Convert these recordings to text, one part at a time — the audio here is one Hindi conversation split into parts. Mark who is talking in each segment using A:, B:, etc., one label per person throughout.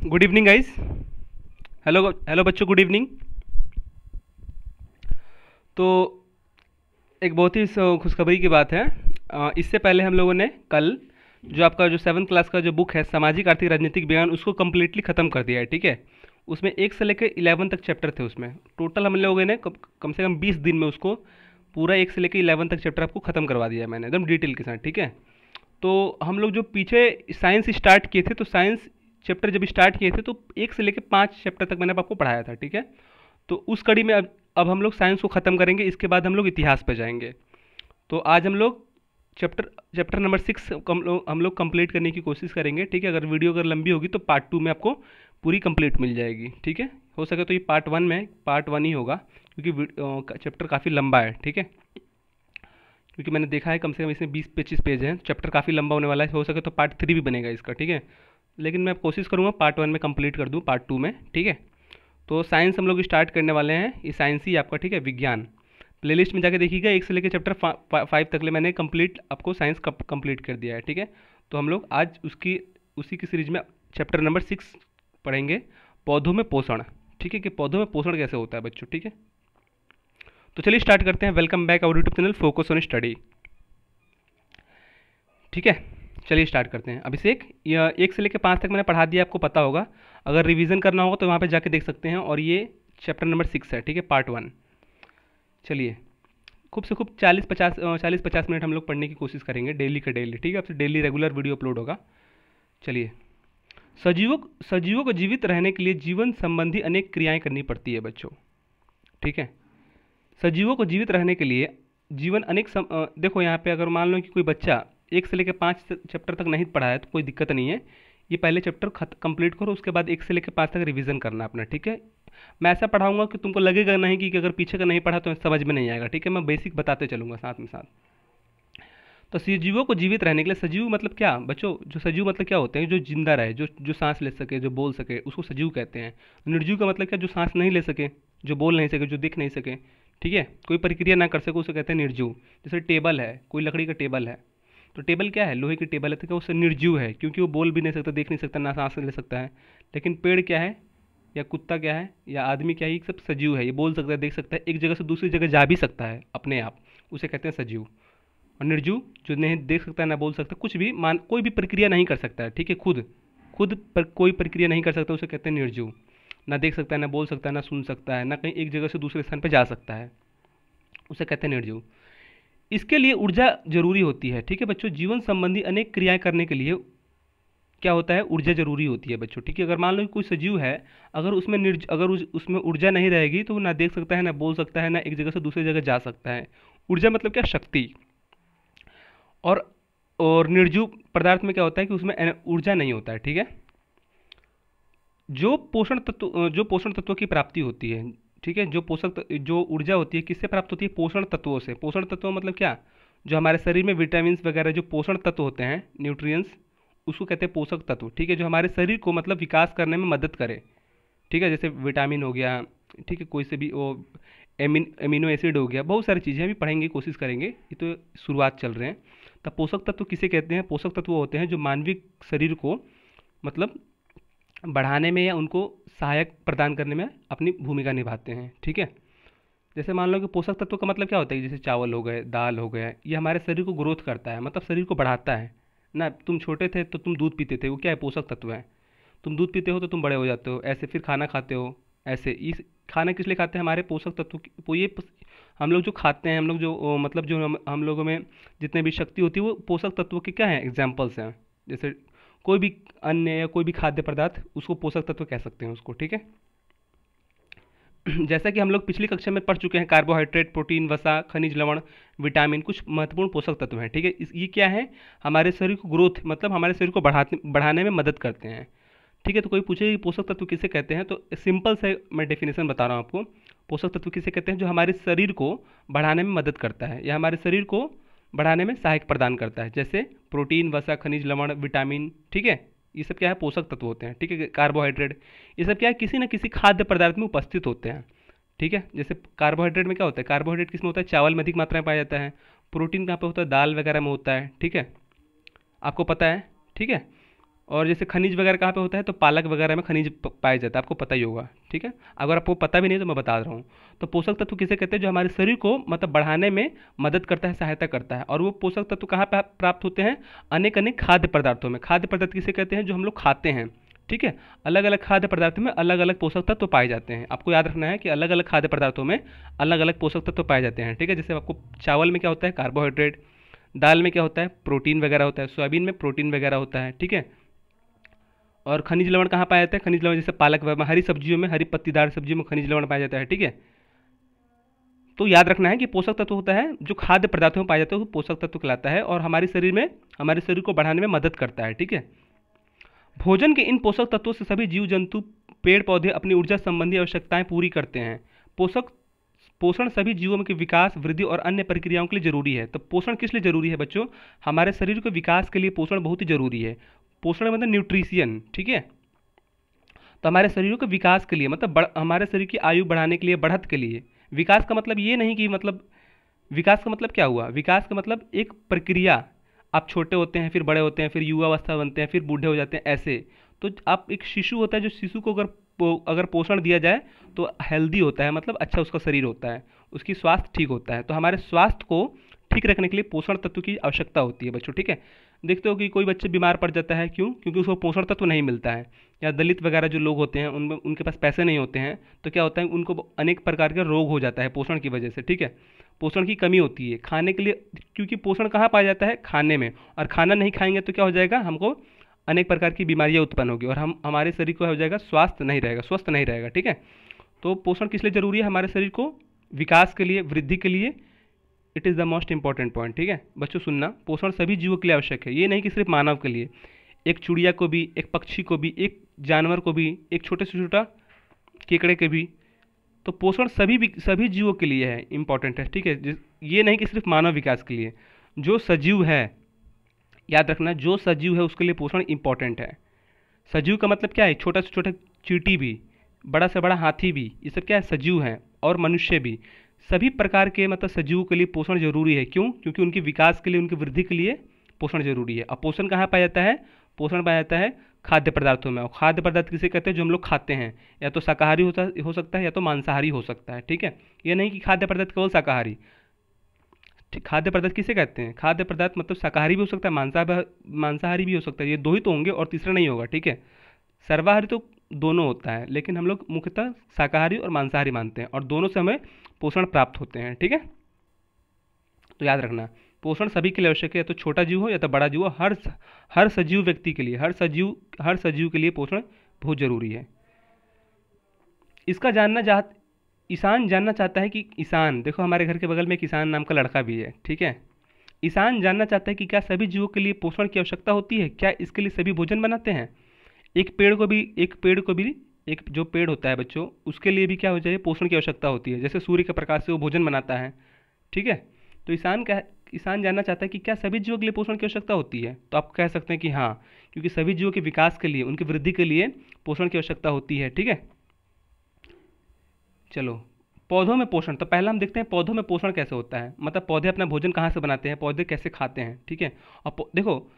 A: Good evening guys. Hello hello बच्चों, गुड इवनिंग। तो एक बहुत ही खुशखबरी की बात है। इससे पहले हम लोगों ने कल जो आपका जो 7th क्लास का जो बुक है सामाजिक आर्थिक राजनीतिक विज्ञान, उसको कम्प्लीटली ख़त्म कर दिया है। ठीक है, उसमें 1 से लेकर 11 तक चैप्टर थे। उसमें टोटल हम लोगों ने कम से कम 20 दिन में उसको पूरा 1 से लेकर 11 तक चैप्टर आपको ख़त्म करवा दिया है मैंने, एकदम डिटेल के साथ। ठीक है, तो हम लोग जो पीछे साइंस स्टार्ट किए थे, तो साइंस चैप्टर जब स्टार्ट किए थे तो 1 से लेकर 5 चैप्टर तक मैंने आपको पढ़ाया था। ठीक है, तो उस कड़ी में अब हम लोग साइंस को ख़त्म करेंगे। इसके बाद हम लोग इतिहास पे जाएंगे। तो आज हम लोग चैप्टर चैप्टर नंबर 6 हम लोग कंप्लीट करने की कोशिश करेंगे। ठीक है, अगर वीडियो अगर लंबी होगी तो पार्ट 2 में आपको पूरी कंप्लीट मिल जाएगी। ठीक है, हो सके तो ये पार्ट वन ही होगा, क्योंकि चैप्टर काफ़ी लंबा है। ठीक है, क्योंकि मैंने देखा है कम से कम इसमें 20-25 पेज हैं, चैप्टर काफ़ी लंबा होने वाला है। हो सके तो पार्ट 3 भी बनेगा इसका। ठीक है, लेकिन मैं कोशिश करूँगा पार्ट 1 में कंप्लीट कर दूँ पार्ट 2 में। ठीक है, तो साइंस हम लोग स्टार्ट करने वाले हैं। ये साइंस ही आपका, ठीक है, विज्ञान। प्लेलिस्ट में जाके देखिएगा, 1 से लेकर चैप्टर 5 तक ले मैंने कंप्लीट आपको साइंस कंप्लीट कर दिया है। ठीक है, तो हम लोग आज उसी की सीरीज में चैप्टर नंबर 6 पढ़ेंगे, पौधों में पोषण। ठीक है, कि पौधों में पोषण कैसे होता है बच्चों। ठीक है, तो चलिए स्टार्ट करते हैं। Welcome back our YouTube channel Focus on Study. ठीक है, चलिए स्टार्ट करते हैं। अभिषेक, यह 1 से लेकर 5 तक मैंने पढ़ा दिया, आपको पता होगा। अगर रिवीजन करना होगा तो वहाँ पे जाके देख सकते हैं। और ये चैप्टर नंबर 6 है। ठीक है, पार्ट 1। चलिए, खूब से खूब 40-50 मिनट हम लोग पढ़ने की कोशिश करेंगे डेली का डेली। ठीक है, आपसे डेली रेगुलर वीडियो अपलोड होगा। चलिए, सजीवों को जीवित रहने के लिए जीवन संबंधी अनेक क्रियाएं करनी पड़ती है बच्चों। ठीक है, सजीवों को जीवित रहने के लिए जीवन देखो यहाँ पे अगर मान लो कि कोई बच्चा 1 से लेकर 5 चैप्टर तक नहीं पढ़ा है तो कोई दिक्कत नहीं है। ये पहले चैप्टर कंप्लीट करो, उसके बाद 1 से लेकर 5 तक रिवीजन करना अपना। ठीक है, मैं ऐसा पढ़ाऊंगा कि तुमको लगेगा नहीं कि अगर पीछे का नहीं पढ़ा तो समझ में नहीं आएगा। ठीक है, मैं बेसिक बताते चलूँगा साथ में साथ। तो सजीवों को जीवित रहने के लिए, सजीव मतलब क्या बच्चों, जो सजीव मतलब क्या होते हैं, जो जिंदा रहे, जो जो सांस ले सके, जो बोल सके, उसको सजीव कहते हैं। निर्जीव का मतलब क्या, जो सांस नहीं ले सके, जो बोल नहीं सके, जो दिख नहीं सके। ठीक है, कोई प्रक्रिया ना कर सके, उसे कहते हैं निर्जीव। जैसे टेबल है, कोई लकड़ी का टेबल है, तो टेबल क्या है, लोहे की टेबल है, तो क्या उससे निर्जीव है, क्योंकि वो बोल भी नहीं सकता, देख नहीं सकता, ना सांस ले सकता है। लेकिन पेड़ क्या है, या कुत्ता क्या है, या आदमी क्या है, ये सब सजीव है। ये बोल सकता है, देख सकता है, एक जगह से दूसरी जगह जा भी सकता है अपने आप, उसे कहते हैं सजीव। और निर्जीव जो नहीं देख सकता है, ना बोल सकता, कुछ भी कोई भी प्रक्रिया नहीं कर सकता है। ठीक है, खुद खुद पर कोई प्रक्रिया नहीं कर सकता, उसे कहते हैं निर्जीव। ना देख सकता है, ना बोल सकता है, ना सुन सकता है, ना कहीं एक जगह से दूसरे स्थान पर जा सकता है, उसे कहते हैं निर्जीव। इसके लिए ऊर्जा जरूरी होती है। ठीक है बच्चों, जीवन संबंधी अनेक क्रियाएं करने के लिए क्या होता है, ऊर्जा जरूरी होती है बच्चों। ठीक है, अगर मान लो कि कोई सजीव है, अगर उसमें ऊर्जा नहीं रहेगी तो वो ना देख सकता है, ना बोल सकता है, ना एक जगह से दूसरी जगह जा सकता है। ऊर्जा मतलब क्या, शक्ति। और और निर्जीव पदार्थ में क्या होता है कि उसमें ऊर्जा नहीं होता है। ठीक है, जो पोषण तत्व की प्राप्ति होती है। ठीक है, जो ऊर्जा होती है किससे प्राप्त होती है, पोषण तत्वों से। पोषण तत्व मतलब क्या, जो हमारे शरीर में विटामिन वगैरह जो पोषण तत्व होते हैं, न्यूट्रिएंट्स, उसको कहते हैं पोषक तत्व। ठीक है, जो हमारे शरीर को मतलब विकास करने में मदद करे। ठीक है, जैसे विटामिन हो गया, ठीक है, कोई से भी वो एमिनो एसिड हो गया, बहुत सारी चीज़ें अभी पढ़ेंगे, कोशिश करेंगे, ये तो शुरुआत चल रहे हैं। तब पोषक तत्व किसे कहते हैं, पोषक तत्व होते हैं जो मानवीय शरीर को मतलब बढ़ाने में या उनको सहायक प्रदान करने में अपनी भूमिका निभाते हैं। ठीक है, जैसे मान लो कि पोषक तत्व का मतलब क्या होता है, जैसे चावल हो गए, दाल हो गया, ये हमारे शरीर को ग्रोथ करता है, मतलब शरीर को बढ़ाता है ना। तुम छोटे थे तो तुम दूध पीते थे, वो क्या है, पोषक तत्व है। तुम दूध पीते हो तो तुम बड़े हो जाते हो, ऐसे फिर खाना खाते हो, ऐसे। इस खाना किस लिए खाते हैं, हमारे पोषक तत्व हम लोग जो खाते हैं, हम लोग जो मतलब जो हम लोगों में जितने भी शक्ति होती है वो पोषक तत्वों के क्या है, एग्जाम्पल्स हैं। जैसे कोई भी अन्न या कोई भी खाद्य पदार्थ, उसको पोषक तत्व कह सकते हैं उसको। ठीक है, जैसा कि हम लोग पिछली कक्षा में पढ़ चुके हैं, कार्बोहाइड्रेट, प्रोटीन, वसा, खनिज लवण, विटामिन, कुछ महत्वपूर्ण पोषक तत्व हैं। ठीक है, ये क्या है, हमारे शरीर को ग्रोथ मतलब हमारे शरीर को बढ़ाने में मदद करते हैं। ठीक है, तो कोई पूछे कि पोषक तत्व किसे कहते हैं, तो सिंपल से मैं डेफिनेशन बता रहा हूँ आपको। पोषक तत्व किसे कहते हैं, जो हमारे शरीर को बढ़ाने में मदद करता है या हमारे शरीर को बढ़ाने में सहायक प्रदान करता है, जैसे प्रोटीन, वसा, खनिज लवण, विटामिन। ठीक है, ये सब क्या है, पोषक तत्व होते हैं। ठीक है, कार्बोहाइड्रेट, ये सब क्या है, किसी न किसी खाद्य पदार्थ में उपस्थित होते हैं। ठीक है, जैसे कार्बोहाइड्रेट में क्या होता है, कार्बोहाइड्रेट किस में होता है, चावल में अधिक मात्रा में पाया जाता है। प्रोटीन कहाँ पे होता है, दाल वगैरह में होता है। ठीक है, आपको पता है। ठीक है, और जैसे खनिज वगैरह कहाँ पे होता है, तो पालक वगैरह में खनिज पाया जाता है, आपको पता ही होगा, ठीक है। अगर आपको पता भी नहीं तो मैं बता रहा हूँ। तो पोषक तत्व किसे कहते हैं, जो हमारे शरीर को मतलब बढ़ाने में मदद करता है, सहायता करता है। और वो पोषक तत्व कहाँ पे प्राप्त होते हैं, अनेक अनेक खाद्य पदार्थों में। खाद्य पदार्थ किसे कहते हैं, जो हम लोग खाते हैं, ठीक है। अलग अलग खाद्य पदार्थों में अलग अलग पोषक तत्व पाए जाते हैं। आपको याद रखना है कि अलग अलग खाद्य पदार्थों में अलग अलग पोषक तत्व पाए जाते हैं, ठीक है। जैसे आपको चावल में क्या होता है, कार्बोहाइड्रेट, दाल में क्या होता है, प्रोटीन वगैरह होता है, सोयाबीन में प्रोटीन वगैरह होता है, ठीक है। और खनिज लवण कहाँ पाया जाता है, खनिज लवण जैसे पालक वगैरह, हरी सब्जियों में, हरी पत्तीदार सब्जियों में खनिज लवण पाया जाता है, ठीक है। तो याद रखना है कि पोषक तत्व होता है जो खाद्य पदार्थों में पाया जाता है, वो पोषक तत्व कहलाता है और हमारे शरीर को बढ़ाने में मदद करता है, ठीक है। भोजन के इन पोषक तत्वों से सभी जीव जंतु, पेड़ पौधे अपनी ऊर्जा संबंधी आवश्यकताएं पूरी करते हैं। पोषक पोषण सभी जीवों के विकास, वृद्धि और अन्य प्रक्रियाओं के लिए जरूरी है। तो पोषण किस लिए जरूरी है बच्चों, हमारे शरीर के विकास के लिए पोषण बहुत ही जरूरी है। पोषण मतलब न्यूट्रिशियन, ठीक है। तो हमारे शरीरों के विकास के लिए मतलब हमारे शरीर की आयु बढ़ाने के लिए, बढ़त के लिए। विकास का मतलब ये नहीं कि मतलब, विकास का मतलब क्या हुआ, विकास का मतलब एक प्रक्रिया। आप छोटे होते हैं, फिर बड़े होते हैं, फिर युवावस्था बनते हैं, फिर बूढ़े हो जाते हैं, ऐसे। तो आप एक शिशु होता है, जो शिशु को अगर पोषण दिया जाए तो हेल्दी होता है, मतलब अच्छा उसका शरीर होता है, उसकी स्वास्थ्य ठीक होता है। तो हमारे स्वास्थ्य को ठीक रखने के लिए पोषण तत्व की आवश्यकता होती है बच्चों, ठीक है। देखते हो कि कोई बच्चे बीमार पड़ जाता है, क्यों, क्योंकि उसको पोषण तत्व नहीं मिलता है। या दलित वगैरह जो लोग होते हैं, उनमें उनके पास पैसे नहीं होते हैं, तो क्या होता है, उनको अनेक प्रकार के रोग हो जाता है पोषण की वजह से, ठीक है। पोषण की कमी होती है खाने के लिए, क्योंकि पोषण कहाँ पाया जाता है, खाने में। और खाना नहीं खाएंगे तो क्या हो जाएगा, हमको अनेक प्रकार की बीमारियां उत्पन्न होगी और हमारे शरीर को हो जाएगा, स्वास्थ्य नहीं रहेगा, स्वस्थ नहीं रहेगा, ठीक है। तो पोषण किस लिए जरूरी है, हमारे शरीर को विकास के लिए, वृद्धि के लिए। It is the most important point, ठीक है। बच्चों सुनना, पोषण सभी जीवों के लिए आवश्यक है, ये नहीं कि सिर्फ मानव के लिए। एक चिड़िया को भी, एक पक्षी को भी, एक जानवर को भी, एक छोटे से छोटा केकड़े के भी। तो पोषण सभी जीवों के लिए है, इंपॉर्टेंट है, ठीक है। ये नहीं कि सिर्फ मानव विकास के लिए। जो सजीव है, याद रखना, जो सजीव है उसके लिए पोषण इंपॉर्टेंट है। सजीव का मतलब क्या है, छोटा से छोटा चींटी भी, बड़ा से बड़ा हाथी भी, ये सब क्या है, सजीव हैं। और मनुष्य भी, सभी प्रकार के मतलब सजीवों के लिए पोषण जरूरी है। क्यों, क्योंकि उनके विकास के लिए, उनकी वृद्धि के लिए पोषण जरूरी है। अब पोषण कहाँ पाया जाता है, पोषण पाया जाता है खाद्य पदार्थों में। और खाद्य पदार्थ किसे कहते हैं, जो हम लोग खाते हैं, या तो शाकाहारी हो सकता है या तो मांसाहारी हो सकता है, ठीक है। ये नहीं कि खाद्य पदार्थ केवल शाकाहारी। खाद्य पदार्थ किसे कहते हैं, खाद्य पदार्थ मतलब शाकाहारी भी हो सकता है, मांसाहारी भी हो सकता है, ये दो ही तो होंगे और तीसरा नहीं होगा, ठीक है। सर्वाहारी तो दोनों होता है, लेकिन हम लोग मुख्यतः शाकाहारी और मांसाहारी मानते हैं, और दोनों से हमें पोषण प्राप्त होते हैं, ठीक है। तो याद रखना, पोषण सभी के लिए आवश्यक है, तो छोटा जीव हो या तो बड़ा जीव हो, हर सजीव व्यक्ति के लिए, हर सजीव के लिए पोषण बहुत जरूरी है। इसका ईशान जानना चाहता है कि, ईशान देखो हमारे घर के बगल में एक ईशान नाम का लड़का भी है, ठीक है। ईशान जानना चाहता है कि क्या सभी जीवों के लिए पोषण की आवश्यकता होती है, क्या इसके लिए सभी भोजन बनाते हैं। एक पेड़ को भी एक जो पेड़ होता है बच्चों, उसके लिए भी क्या हो जाए, पोषण की आवश्यकता होती है। जैसे सूर्य के प्रकाश से वो भोजन बनाता है, ठीक है। तो ईशान जानना चाहता है कि क्या सभी जीवों के लिए पोषण की आवश्यकता होती है। तो आप कह सकते हैं कि हाँ, क्योंकि सभी जीवों के विकास के लिए, उनकी वृद्धि के लिए पोषण की आवश्यकता होती है, ठीक है। चलो, पौधों में पोषण, तो पहला हम देखते हैं पौधों में पोषण कैसे होता है, मतलब पौधे अपना भोजन कहाँ से बनाते हैं, पौधे कैसे खाते हैं, ठीक है। और देखो,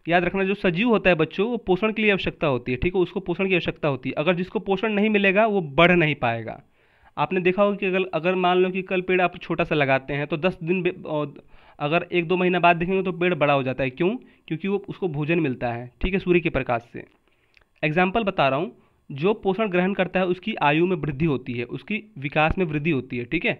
A: याद रखना, जो सजीव होता है बच्चों, वो पोषण के लिए आवश्यकता होती है, ठीक है, उसको पोषण की आवश्यकता होती है। अगर जिसको पोषण नहीं मिलेगा वो बढ़ नहीं पाएगा। आपने देखा होगा कि अगर मान लो कि कल पेड़ आप छोटा सा लगाते हैं, तो 10 दिन अगर 1-2 महीना बाद देखेंगे तो पेड़ बड़ा हो जाता है। क्यों, क्योंकि वो उसको भोजन मिलता है, ठीक है, सूर्य के प्रकाश से। एग्जाम्पल बता रहा हूँ, जो पोषण ग्रहण करता है उसकी आयु में वृद्धि होती है, उसकी विकास में वृद्धि होती है, ठीक है,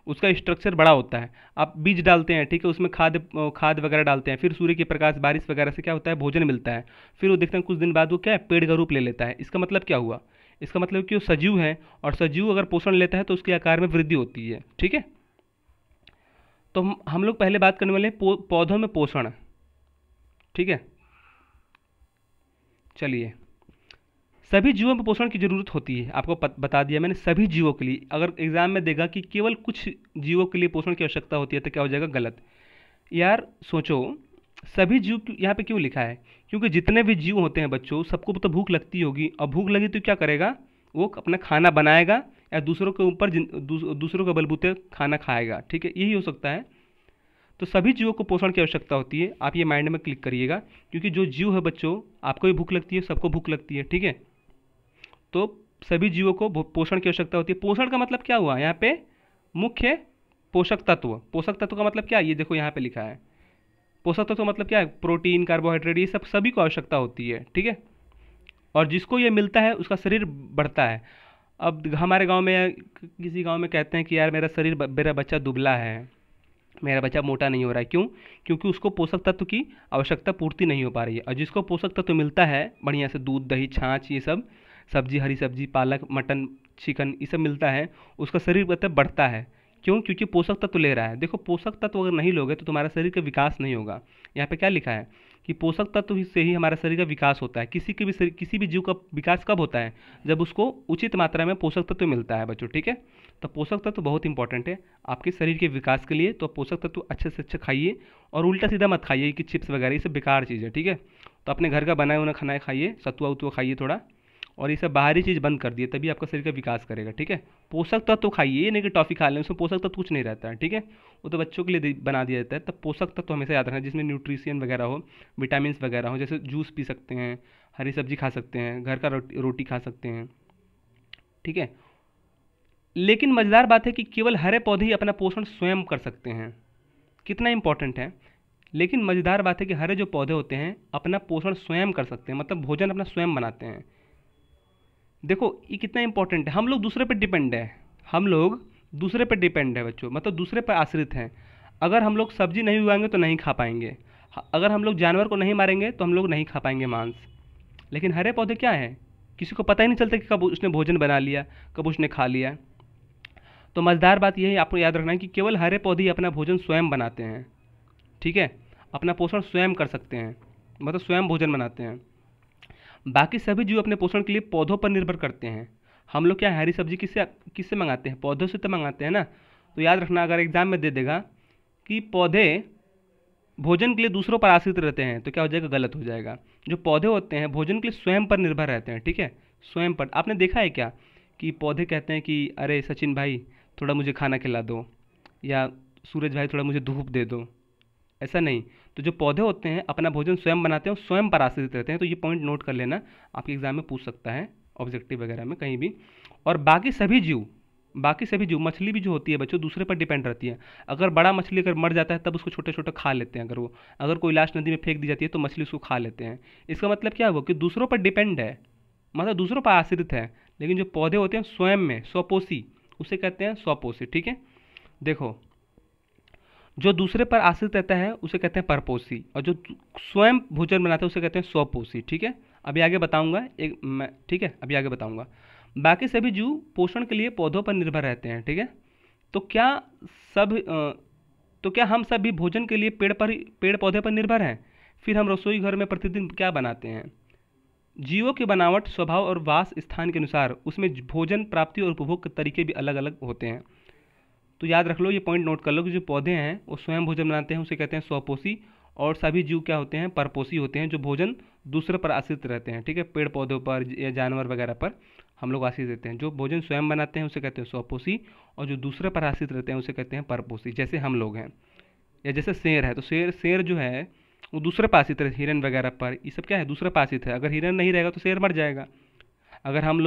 A: उसका स्ट्रक्चर बड़ा होता है। आप बीज डालते हैं, ठीक है, उसमें खाद वगैरह डालते हैं, फिर सूर्य के प्रकाश, बारिश वगैरह से क्या होता है, भोजन मिलता है। फिर वो देखते हैं कुछ दिन बाद वो क्या है, पेड़ का रूप ले लेता है। इसका मतलब क्या हुआ, इसका मतलब कि वो सजीव है, और सजीव अगर पोषण लेता है तो उसके आकार में वृद्धि होती है, ठीक है। तो हम लोग पहले बात करने वाले हैं पौधों में पोषण, ठीक है। चलिए, सभी जीवों में पोषण की जरूरत होती है, आपको बता दिया मैंने, सभी जीवों के लिए। अगर एग्जाम में देगा कि केवल कुछ जीवों के लिए पोषण की आवश्यकता होती है, तो क्या हो जाएगा, गलत। यार सोचो, सभी जीव यहाँ पे क्यों लिखा है, क्योंकि जितने भी जीव होते हैं बच्चों, सबको तो भूख लगती होगी, और भूख लगी तो क्या करेगा, वो अपना खाना बनाएगा या दूसरों के ऊपर दूसरों के बलबूते खाना खाएगा, ठीक है, यही हो सकता है। तो सभी जीवों को पोषण की आवश्यकता होती है, आप ये माइंड में क्लिक करिएगा, क्योंकि जो जीव है बच्चों, आपको भी भूख लगती है, सबको भूख लगती है, ठीक है। तो सभी जीवों को पोषण की आवश्यकता होती है। पोषण का मतलब क्या हुआ यहाँ पे, मुख्य पोषक तत्व। पोषक तत्व का मतलब क्या है, ये देखो यहाँ पे लिखा है। पोषक तत्व मतलब क्या है, प्रोटीन, कार्बोहाइड्रेट, ये सब सभी को आवश्यकता होती है, ठीक है। और जिसको ये मिलता है उसका शरीर बढ़ता है। अब हमारे गांव में, किसी गांव में कहते हैं कि यार मेरा बच्चा दुबला है, मेरा बच्चा मोटा नहीं हो रहा है। क्यों? क्योंकि उसको पोषक तत्व की आवश्यकता पूर्ति नहीं हो पा रही है। और जिसको पोषक तत्व मिलता है बढ़िया से, दूध, दही, छाछ, ये सब सब्जी, हरी सब्जी, पालक, मटन, चिकन, ये सब मिलता है, उसका शरीर मतलब बढ़ता है। क्यों? क्योंकि पोषक तत्व ले रहा है। देखो, पोषक तत्व अगर नहीं लोगे तो तुम्हारा शरीर का विकास नहीं होगा। यहाँ पे क्या लिखा है कि पोषक तत्व से ही हमारा शरीर का विकास होता है। किसी भी जीव का विकास कब होता है, जब उसको उचित मात्रा में पोषक तत्व मिलता है बच्चों, ठीक है। तो पोषक तत्व बहुत इंपॉर्टेंट है आपके शरीर के विकास के लिए। तो पोषक तत्व अच्छे से अच्छे खाइए, और उल्टा सीधा मत खाइए कि चिप्स वगैरह, ये सब बेकार चीज़ है, ठीक है। तो अपने घर का बनाया हुआ खाना खाइए, सतुआ उतुआ खाइए थोड़ा, और ये सब बाहरी चीज़ बंद कर दिए, तभी आपका शरीर का विकास करेगा, ठीक है। पोषक तत्व खाइए, ये नहीं कि टॉफ़ी खा लें, उसमें पोषक तत्व कुछ नहीं रहता है, ठीक है। वो तो बच्चों के लिए बना दिया जाता है। तब पोषक तत्व हमेशा याद रखना, जिसमें न्यूट्रिशन वगैरह हो, विटामिन वगैरह हो। जैसे जूस पी सकते हैं, हरी सब्जी खा सकते हैं, घर का रोटी खा सकते हैं, ठीक है। लेकिन मज़ेदार बात है कि केवल हरे पौधे ही अपना पोषण स्वयं कर सकते हैं। कितना इंपॉर्टेंट है। लेकिन मज़ेदार बात है कि हरे जो पौधे होते हैं अपना पोषण स्वयं कर सकते हैं, मतलब भोजन अपना स्वयं बनाते हैं। देखो ये कितना इंपॉर्टेंट है। हम लोग दूसरे पर डिपेंड है, हम लोग दूसरे पर डिपेंड है बच्चों, मतलब दूसरे पर आश्रित हैं। अगर हम लोग सब्जी नहीं उगाएंगे तो नहीं खा पाएंगे, अगर हम लोग जानवर को नहीं मारेंगे तो हम लोग नहीं खा पाएंगे मांस। लेकिन हरे पौधे क्या है, किसी को पता ही नहीं चलता कि कब उसने भोजन बना लिया, कब उसने खा लिया। तो मज़ेदार बात यह है, आपको याद रखना है कि केवल हरे पौधे ही अपना भोजन स्वयं बनाते हैं, ठीक है। अपना पोषण स्वयं कर सकते हैं, मतलब स्वयं भोजन बनाते हैं। बाकी सभी जीव अपने पोषण के लिए पौधों पर निर्भर करते हैं। हम लोग क्या हरी सब्जी किससे किससे मंगाते हैं, पौधों से तो मंगाते हैं ना। तो याद रखना, अगर एग्जाम में दे देगा कि पौधे भोजन के लिए दूसरों पर आश्रित रहते हैं, तो क्या हो जाएगा, गलत हो जाएगा। जो पौधे होते हैं भोजन के लिए स्वयं पर निर्भर रहते हैं, ठीक है। स्वयं पर। आपने देखा है क्या कि पौधे कहते हैं कि अरे सचिन भाई थोड़ा मुझे खाना खिला दो, या सूरज भाई थोड़ा मुझे धूप दे दो, ऐसा नहीं। तो जो पौधे होते हैं अपना भोजन स्वयं बनाते हैं और स्वयं पर आश्रित रहते हैं। तो ये पॉइंट नोट कर लेना, आपके एग्जाम में पूछ सकता है, ऑब्जेक्टिव वगैरह में कहीं भी। और बाकी सभी जीव, मछली भी जो होती है बच्चों दूसरे पर डिपेंड रहती है। अगर बड़ा मछली अगर मर जाता है तब उसको छोटे छोटे खा लेते हैं। अगर कोई लाश नदी में फेंक दी जाती है तो मछली उसको खा लेते हैं। इसका मतलब क्या हुआ कि दूसरों पर डिपेंड है, मतलब दूसरों पर आश्रित है। लेकिन जो पौधे होते हैं स्वयं में स्वपोषी, उसे कहते हैं स्वपोषी, ठीक है। देखो, जो दूसरे पर आश्रित रहता है उसे कहते हैं परपोषी, और जो स्वयं भोजन बनाता है उसे कहते हैं स्वपोषी, ठीक है। अभी आगे बताऊंगा ठीक है, अभी आगे बताऊंगा। बाकी सभी जीव पोषण के लिए पौधों पर निर्भर रहते हैं, ठीक है। तो क्या हम सब भी भोजन के लिए पेड़ पौधे पर निर्भर हैं? फिर हम रसोई घर में प्रतिदिन क्या बनाते हैं? जीवों की बनावट, स्वभाव और वास स्थान के अनुसार उसमें भोजन प्राप्ति और उपभोग के तरीके भी अलग अलग होते हैं। तो याद रख लो, ये पॉइंट नोट कर लो कि जो पौधे हैं वो स्वयं भोजन बनाते हैं, उसे कहते हैं स्वपोषी। और सभी जीव क्या होते हैं, परपोषी होते हैं, जो भोजन दूसरे पर आश्रित रहते हैं, ठीक है। पेड़ पौधों पर या जानवर वगैरह पर हम लोग आश्रित रहते हैं। जो भोजन स्वयं बनाते हैं उसे कहते हैं स्वपोषी, और जो दूसरे पर आश्रित रहते हैं उसे कहते हैं परपोषी। जैसे हम लोग हैं, या जैसे शेर है, तो शेर जो है वो दूसरे पर आश्रित रहते, हिरन वगैरह पर, ये सब क्या है, दूसरे पर आश्रित है। अगर हिरन नहीं रहेगा तो शेर मर जाएगा। अगर हम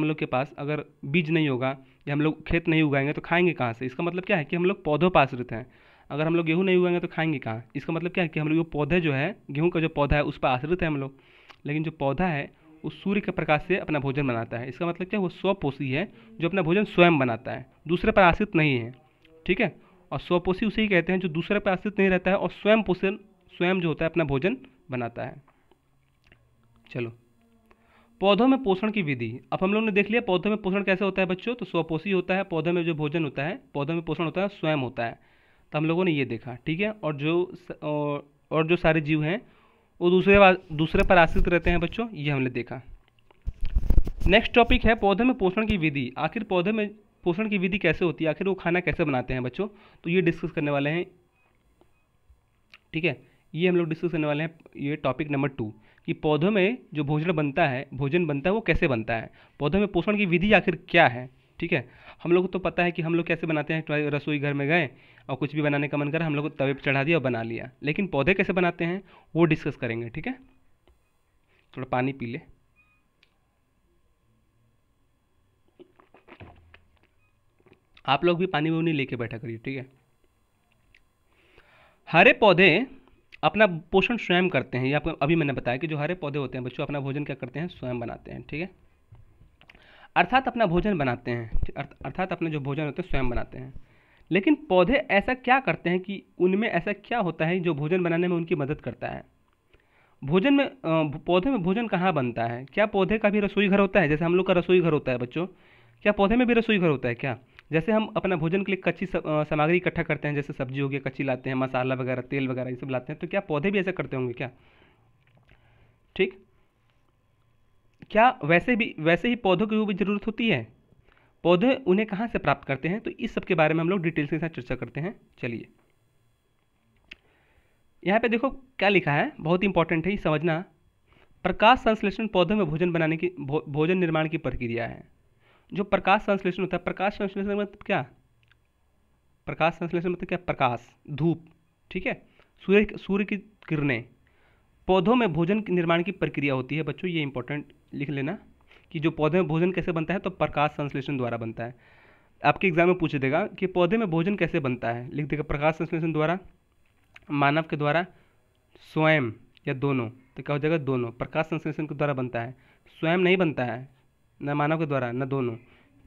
A: लोग के पास अगर बीज नहीं होगा, या हम लोग खेत नहीं उगाएंगे तो खाएंगे कहाँ से? इसका मतलब क्या है कि हम लोग पौधों पर आश्रित हैं। अगर हम लोग गेहूँ नहीं उगाएंगे तो खाएंगे कहाँ? इसका मतलब क्या है कि हम लोग पौधे जो है, गेहूँ का जो पौधा है उस पर आश्रित है हम लोग। लेकिन जो पौधा है वो सूर्य के प्रकाश से अपना भोजन बनाता है। इसका मतलब क्या, वो स्वपोषी है, जो अपना भोजन स्वयं बनाता है, दूसरे पर आश्रित नहीं है, ठीक है। और स्वपोषी उसे ही कहते हैं जो दूसरे पर आश्रित नहीं रहता है और स्वयं जो होता है अपना भोजन बनाता है। चलो, पौधों में पोषण की विधि। अब हम लोग ने देख लिया पौधों में पोषण कैसे होता है बच्चों, तो स्वपोषी होता है। पौधों में जो भोजन होता है, पौधों में पोषण होता है, स्वयं होता है। तो हम लोगों ने ये देखा, ठीक है। और जो सारे जीव हैं वो दूसरे पर आश्रित रहते हैं बच्चों, ये हमने देखा। नेक्स्ट टॉपिक है पौधे में पोषण की विधि। आखिर पौधे में पोषण की विधि कैसे होती है, आखिर वो खाना कैसे बनाते हैं बच्चों, तो ये डिस्कस करने वाले हैं, ठीक है। ये हम लोग डिस्कस करने वाले हैं, ये टॉपिक नंबर 2, कि पौधों में जो भोजन बनता है वो कैसे बनता है, पौधों में पोषण की विधि आखिर क्या है, ठीक है। हम लोग को तो पता है कि हम लोग कैसे बनाते हैं, रसोई घर में गए और कुछ भी बनाने का मन करा, हम लोग को तवे पे चढ़ा दिया और बना लिया। लेकिन पौधे कैसे बनाते हैं वो डिस्कस करेंगे, ठीक है। थोड़ा पानी पी ले। आप लोग भी पानी वानी लेके बैठा करिए, ठीक है। हरे पौधे अपना पोषण स्वयं करते हैं। ये आपको अभी मैंने बताया कि जो हरे पौधे होते हैं बच्चों, अपना भोजन क्या करते हैं, स्वयं बनाते हैं, ठीक है। अर्थात अपना भोजन बनाते हैं, अर्थात अपने जो भोजन होते हैं स्वयं बनाते हैं। लेकिन पौधे ऐसा क्या करते हैं कि उनमें ऐसा क्या होता है जो भोजन बनाने में उनकी मदद करता है। भोजन में पौधे में भोजन कहाँ बनता है? क्या पौधे का भी रसोई घर होता है? जैसे हम लोग का रसोई घर होता है बच्चों, क्या पौधे में भी रसोई घर होता है क्या? जैसे हम अपना भोजन के लिए कच्ची सामग्री इकट्ठा करते हैं, जैसे सब्जी हो गई कच्ची लाते हैं, मसाला वगैरह तेल वगैरह ये सब लाते हैं, तो क्या पौधे भी ऐसा करते होंगे क्या? ठीक। क्या वैसे ही पौधों की भी जरूरत होती है? पौधे उन्हें कहाँ से प्राप्त करते हैं? तो इस सब के बारे में हम लोग डिटेल के साथ चर्चा करते हैं। चलिए यहाँ पे देखो क्या लिखा है, बहुत इंपॉर्टेंट है ये समझना। प्रकाश संश्लेषण पौधों में भोजन बनाने की भोजन निर्माण की प्रक्रिया है। जो प्रकाश संश्लेषण होता है, प्रकाश संश्लेषण मतलब क्या? प्रकाश संश्लेषण मतलब क्या? प्रकाश, धूप, ठीक है, सूर्य की किरणें पौधों में भोजन निर्माण की प्रक्रिया होती है बच्चों। ये इंपॉर्टेंट लिख लेना कि जो पौधे में भोजन कैसे बनता है, तो प्रकाश संश्लेषण द्वारा बनता है। आपके एग्जाम में पूछ देगा कि पौधे में भोजन कैसे बनता है, लिख देगा प्रकाश संश्लेषण द्वारा, मानव के द्वारा, स्वयं या दोनों। तो क्या हो जाएगा? दोनों। प्रकाश संश्लेषण के द्वारा बनता है, स्वयं नहीं बनता है, न मानव के द्वारा न दोनों।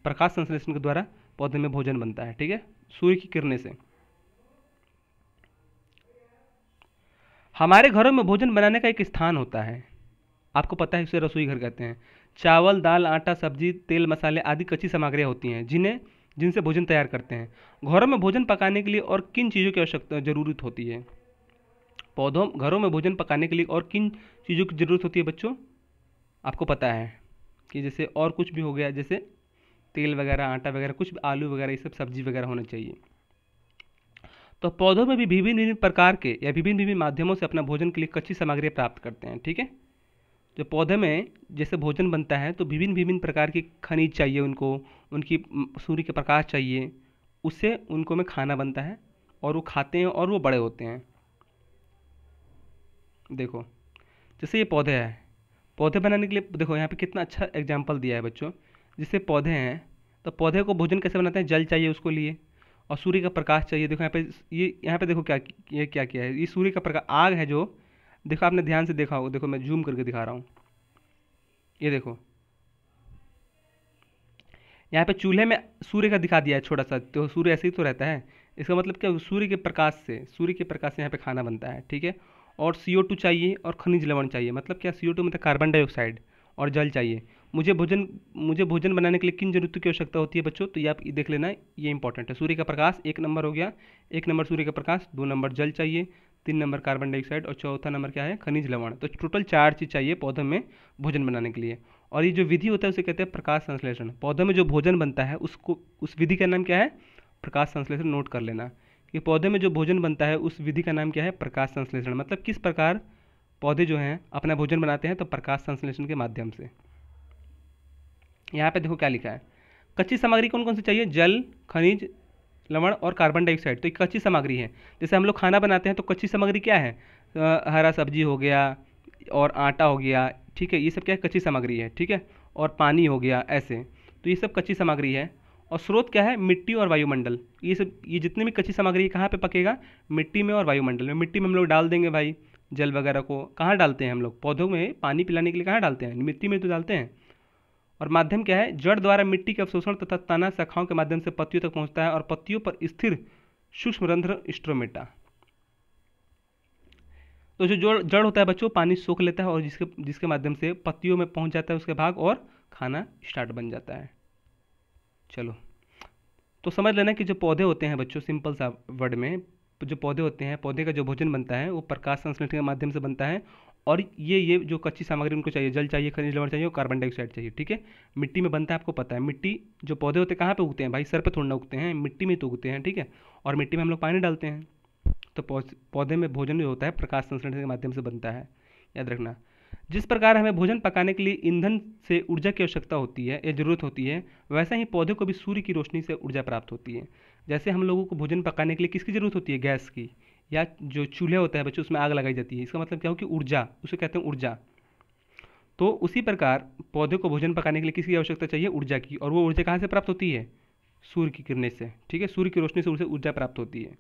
A: प्रकाश संश्लेषण के द्वारा पौधे में भोजन बनता है, ठीक है, सूर्य की किरणें से। हमारे घरों में भोजन बनाने का एक स्थान होता है, आपको पता है उसे रसोई घर कहते हैं। चावल, दाल, आटा, सब्जी, तेल, मसाले आदि कच्ची सामग्रियाँ होती हैं जिनसे भोजन तैयार करते हैं। घरों में भोजन पकाने के लिए और किन चीज़ों की आवश्यकता जरूरत होती है? घरों में भोजन पकाने के लिए और किन चीज़ों की जरूरत होती है बच्चों? आपको पता है कि जैसे और कुछ भी हो गया, जैसे तेल वगैरह, आटा वगैरह, कुछ आलू वगैरह, ये सब सब्जी वगैरह होना चाहिए। तो पौधों में भी विभिन्न विभिन्न प्रकार के या विभिन्न विभिन्न माध्यमों से अपना भोजन के लिए कच्ची सामग्री प्राप्त करते हैं, ठीक है। जो पौधे में जैसे भोजन बनता है तो विभिन्न विभिन्न प्रकार की खनिज चाहिए उनको, उनकी सूर्य के प्रकाश चाहिए, उससे उनको में खाना बनता है और वो खाते हैं और वो बड़े होते हैं। देखो जैसे ये पौधे हैं, पौधे बनाने के लिए देखो यहाँ पे कितना अच्छा एग्जाम्पल दिया है बच्चों। जैसे पौधे हैं तो पौधे को भोजन कैसे बनाते हैं? जल चाहिए उसको लिए और सूर्य का प्रकाश चाहिए। देखो यहाँ पे देखो क्या ये क्या किया है, ये सूर्य का प्रकाश, आग है जो, देखो आपने ध्यान से देखा होगा, देखो मैं जूम करके दिखा रहा हूँ, ये देखो यहाँ पे चूल्हे में सूर्य का दिखा दिया है छोटा सा, तो सूर्य ऐसे ही तो रहता है। इसका मतलब क्या, सूर्य के प्रकाश से यहाँ पे खाना बनता है, ठीक है। और CO2 चाहिए और खनिज लवण चाहिए। मतलब क्या, CO2 मतलब कार्बन डाइऑक्साइड, और जल चाहिए। मुझे भोजन बनाने के लिए किन जरूरतों की आवश्यकता होती है बच्चों? तो ये आप देख लेना, ये इंपॉर्टेंट है। सूर्य का प्रकाश 1 नंबर हो गया, 1 नंबर सूर्य का प्रकाश, 2 नंबर जल चाहिए, 3 नंबर कार्बन डाइऑक्साइड और चौथा नंबर क्या है? खनिज लवण। तो टोटल 4 चीज़ चाहिए पौधों में भोजन बनाने के लिए। और ये जो विधि होता है उसे कहते हैं प्रकाश संश्लेषण। पौधों में जो भोजन बनता है उस विधि का नाम क्या है? प्रकाश संश्लेषण। नोट कर लेना कि पौधे में जो भोजन बनता है उस विधि का नाम क्या है? प्रकाश संश्लेषण। मतलब किस प्रकार पौधे जो हैं अपना भोजन बनाते हैं? तो प्रकाश संश्लेषण के माध्यम से। यहाँ पे देखो क्या लिखा है, कच्ची सामग्री कौन कौन सी चाहिए? जल, खनिज लवण और कार्बन डाइऑक्साइड। तो ये कच्ची सामग्री है। जैसे हम लोग खाना बनाते हैं तो कच्ची सामग्री क्या है? हरा सब्जी हो गया और आटा हो गया, ठीक है, ये सब क्या है? कच्ची सामग्री है, ठीक है। और पानी हो गया, ऐसे। तो ये सब कच्ची सामग्री है। और स्रोत क्या है? मिट्टी और वायुमंडल। ये जितने भी कच्ची सामग्री है कहाँ पे पकेगा? मिट्टी में और वायुमंडल में। मिट्टी में हम लोग डाल देंगे भाई जल वगैरह को। कहाँ डालते हैं हम लोग? पौधों में पानी पिलाने के लिए कहाँ डालते हैं? मिट्टी में तो डालते हैं। और माध्यम क्या है? जड़ द्वारा मिट्टी के अवशोषण तथा तना शाखाओं के माध्यम से पत्तियों तक पहुंचता है और पत्तियों पर स्थिर सूक्ष्म रंध्र स्ट्रोमेटा। तो जो जड़ होता है बच्चों, पानी सोख लेता है और जिसके माध्यम से पत्तियों में पहुंच जाता है उसके भाग और खाना स्टार्ट बन जाता है। चलो तो समझ लेना कि जो पौधे होते हैं बच्चों, सिंपल सा वर्ड में, जो पौधे होते हैं, पौधे का जो भोजन बनता है वो प्रकाश संश्लेषण के माध्यम से बनता है। और ये जो कच्ची सामग्री उनको चाहिए, जल चाहिए, खनिज लवण चाहिए और कार्बन डाइऑक्साइड चाहिए, ठीक है। मिट्टी में बनता है, आपको पता है। मिट्टी जो पौधे होते हैं कहाँ पे उगते हैं भाई? सर पे थोड़ा ना उगते हैं, मिट्टी में तो उगते हैं, ठीक है। और मिट्टी में हम लोग पानी डालते हैं। तो पौधे में भोजन जो होता है प्रकाश संश्लेषण के माध्यम से बनता है, याद रखना। जिस प्रकार हमें भोजन पकाने के लिए ईंधन से ऊर्जा की आवश्यकता होती है या ज़रूरत होती है, वैसा ही पौधे को भी सूर्य की रोशनी से ऊर्जा प्राप्त होती है। जैसे हम लोगों को भोजन पकाने के लिए किसकी ज़रूरत होती है? गैस की, या जो चूल्हे होता है बच्चों उसमें आग लगाई जाती है, इसका मतलब क्या हो कि ऊर्जा, उसे कहते हैं ऊर्जा। तो उसी प्रकार पौधे को भोजन पकाने के लिए किसकी आवश्यकता चाहिए? ऊर्जा की। और वो ऊर्जा कहाँ से प्राप्त होती है? सूर्य की किरणें से, ठीक है, सूर्य की रोशनी से उसे ऊर्जा प्राप्त होती है।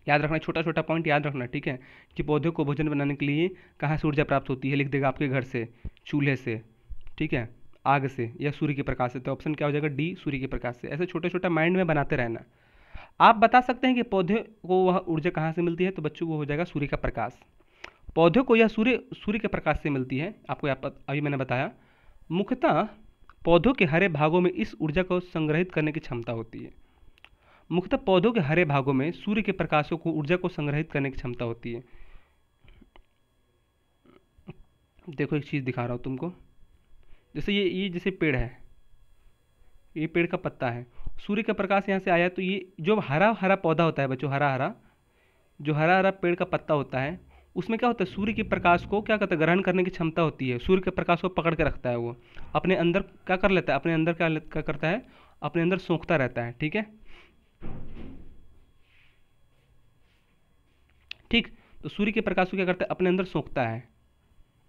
A: याद रखना, छोटा छोटा पॉइंट याद रखना, ठीक है, कि पौधे को भोजन बनाने के लिए कहाँ से ऊर्जा प्राप्त होती है, लिख देगा आपके घर से, चूल्हे से, ठीक है, आग से, या सूर्य के प्रकाश से। तो ऑप्शन क्या हो जाएगा? डी, सूर्य के प्रकाश से। ऐसे छोटे छोटा माइंड में बनाते रहना। आप बता सकते हैं कि पौधे को वह ऊर्जा कहाँ से मिलती है, तो बच्चों को हो जाएगा सूर्य का प्रकाश। पौधे को यह सूर्य सूर्य के प्रकाश से मिलती है, आपको अभी मैंने बताया। मुख्यतः पौधों के हरे भागों में इस ऊर्जा को संग्रहित करने की क्षमता होती है। मुख्यतः पौधों के हरे भागों में सूर्य के प्रकाशों को ऊर्जा को संग्रहित करने की क्षमता होती है। देखो एक चीज़ दिखा रहा हूँ तुमको। जैसे ये जैसे पेड़ है, ये पेड़ का पत्ता है, सूर्य का प्रकाश यहाँ से आया तो ये जो हरा हरा पौधा होता है बच्चों, हरा हरा, जो हरा हरा पेड़ का पत्ता होता है, उसमें क्या होता है? सूर्य के प्रकाश को क्या करता है? ग्रहण करने की क्षमता होती है। सूर्य के प्रकाश को पकड़ के रखता है, वो अपने अंदर क्या कर लेता है? अपने अंदर क्या करता है? अपने अंदर सोखता रहता है, ठीक है, ठीक। तो सूर्य के प्रकाश को क्या करता है? अपने अंदर सोखता है।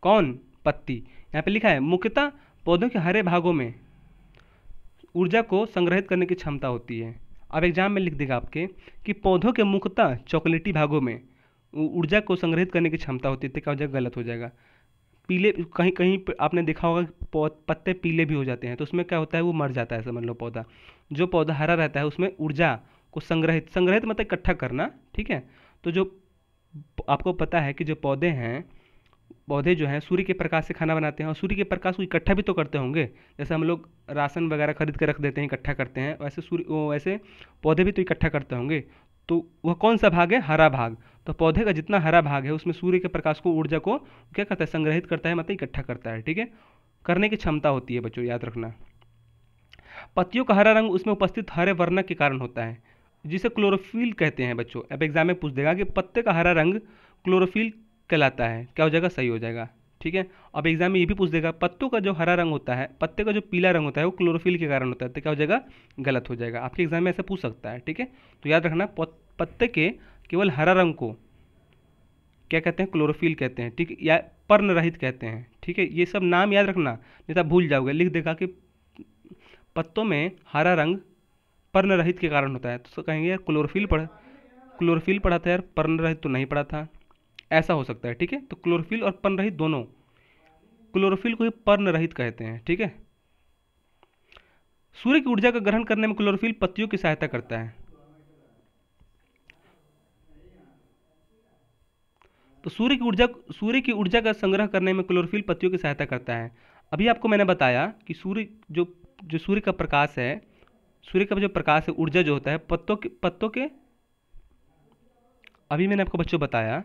A: कौन? पत्ती। यहाँ पे लिखा है मुख्यतः पौधों के हरे भागों में ऊर्जा को संग्रहित करने की क्षमता होती है। अब एग्जाम में लिख देगा आपके कि पौधों के मुख्यतः चॉकलेटी भागों में ऊर्जा को संग्रहित करने की क्षमता होती है, तो क्या हो जाएगा? गलत हो जाएगा। पीले, कहीं कहीं आपने देखा होगा कि पत्ते पीले भी हो जाते हैं, तो उसमें क्या होता है? वो मर जाता है, समझ लो पौधा। जो पौधा हरा रहता है उसमें ऊर्जा को संग्रहित मतलब इकट्ठा करना, ठीक है। तो जो आपको पता है कि जो पौधे जो हैं सूर्य के प्रकाश से खाना बनाते हैं, और सूर्य के प्रकाश को इकट्ठा भी तो करते होंगे। जैसे हम लोग राशन वगैरह खरीद के रख देते हैं, इकट्ठा करते हैं, वैसे पौधे भी तो इकट्ठा करते होंगे। तो वह कौन सा भाग है? हरा भाग। तो पौधे का जितना हरा भाग है उसमें सूर्य के प्रकाश को, ऊर्जा को क्या करता है? संग्रहित करता है, मतलब इकट्ठा करता है, ठीक है, करने की क्षमता होती है बच्चों, याद रखना। पत्तियों का हरा रंग उसमें उपस्थित हरे वर्णक के कारण होता है, जिसे क्लोरोफिल कहते हैं बच्चों। अब एग्जाम में पूछ देगा कि पत्ते का हरा रंग क्लोरोफिल कहलाता है, क्या हो जाएगा? सही हो जाएगा, ठीक है। अब एग्जाम में ये भी पूछ देगा पत्तों का जो हरा रंग होता है, पत्ते का जो पीला रंग होता है वो क्लोरोफिल के कारण होता है, तो क्या हो जाएगा? गलत हो जाएगा। आपके एग्जाम में ऐसे पूछ सकता है, ठीक है। तो याद रखना, पत्ते के केवल हरा रंग को क्या कहते हैं? क्लोरोफिल कहते हैं, ठीक है, या पर्णरहित कहते हैं, ठीक है। ये सब नाम याद रखना, नहीं तो आप भूल जाओगे। लिख देगा कि पत्तों में हरा रंग पर्णरहित के कारण होता है, तो कहेंगे यार क्लोरोफिल पढ़ा था यार, पर्णरहित तो नहीं पढ़ा था, ऐसा हो सकता है, ठीक है। तो क्लोरोफिल और पर्णरहित दोनों, क्लोरोफिल को ही पर्णरहित कहते हैं, ठीक है। सूर्य की ऊर्जा का ग्रहण करने में क्लोरोफिल पत्तियों की सहायता करता है। तो सूर्य की ऊर्जा का संग्रह करने में क्लोरोफिल पत्तियों की सहायता करता है। अभी आपको मैंने बताया कि जो सूर्य का प्रकाश है, सूर्य का जो प्रकाश है, ऊर्जा जो होता है पत्तों के अभी मैंने आपको बच्चों बताया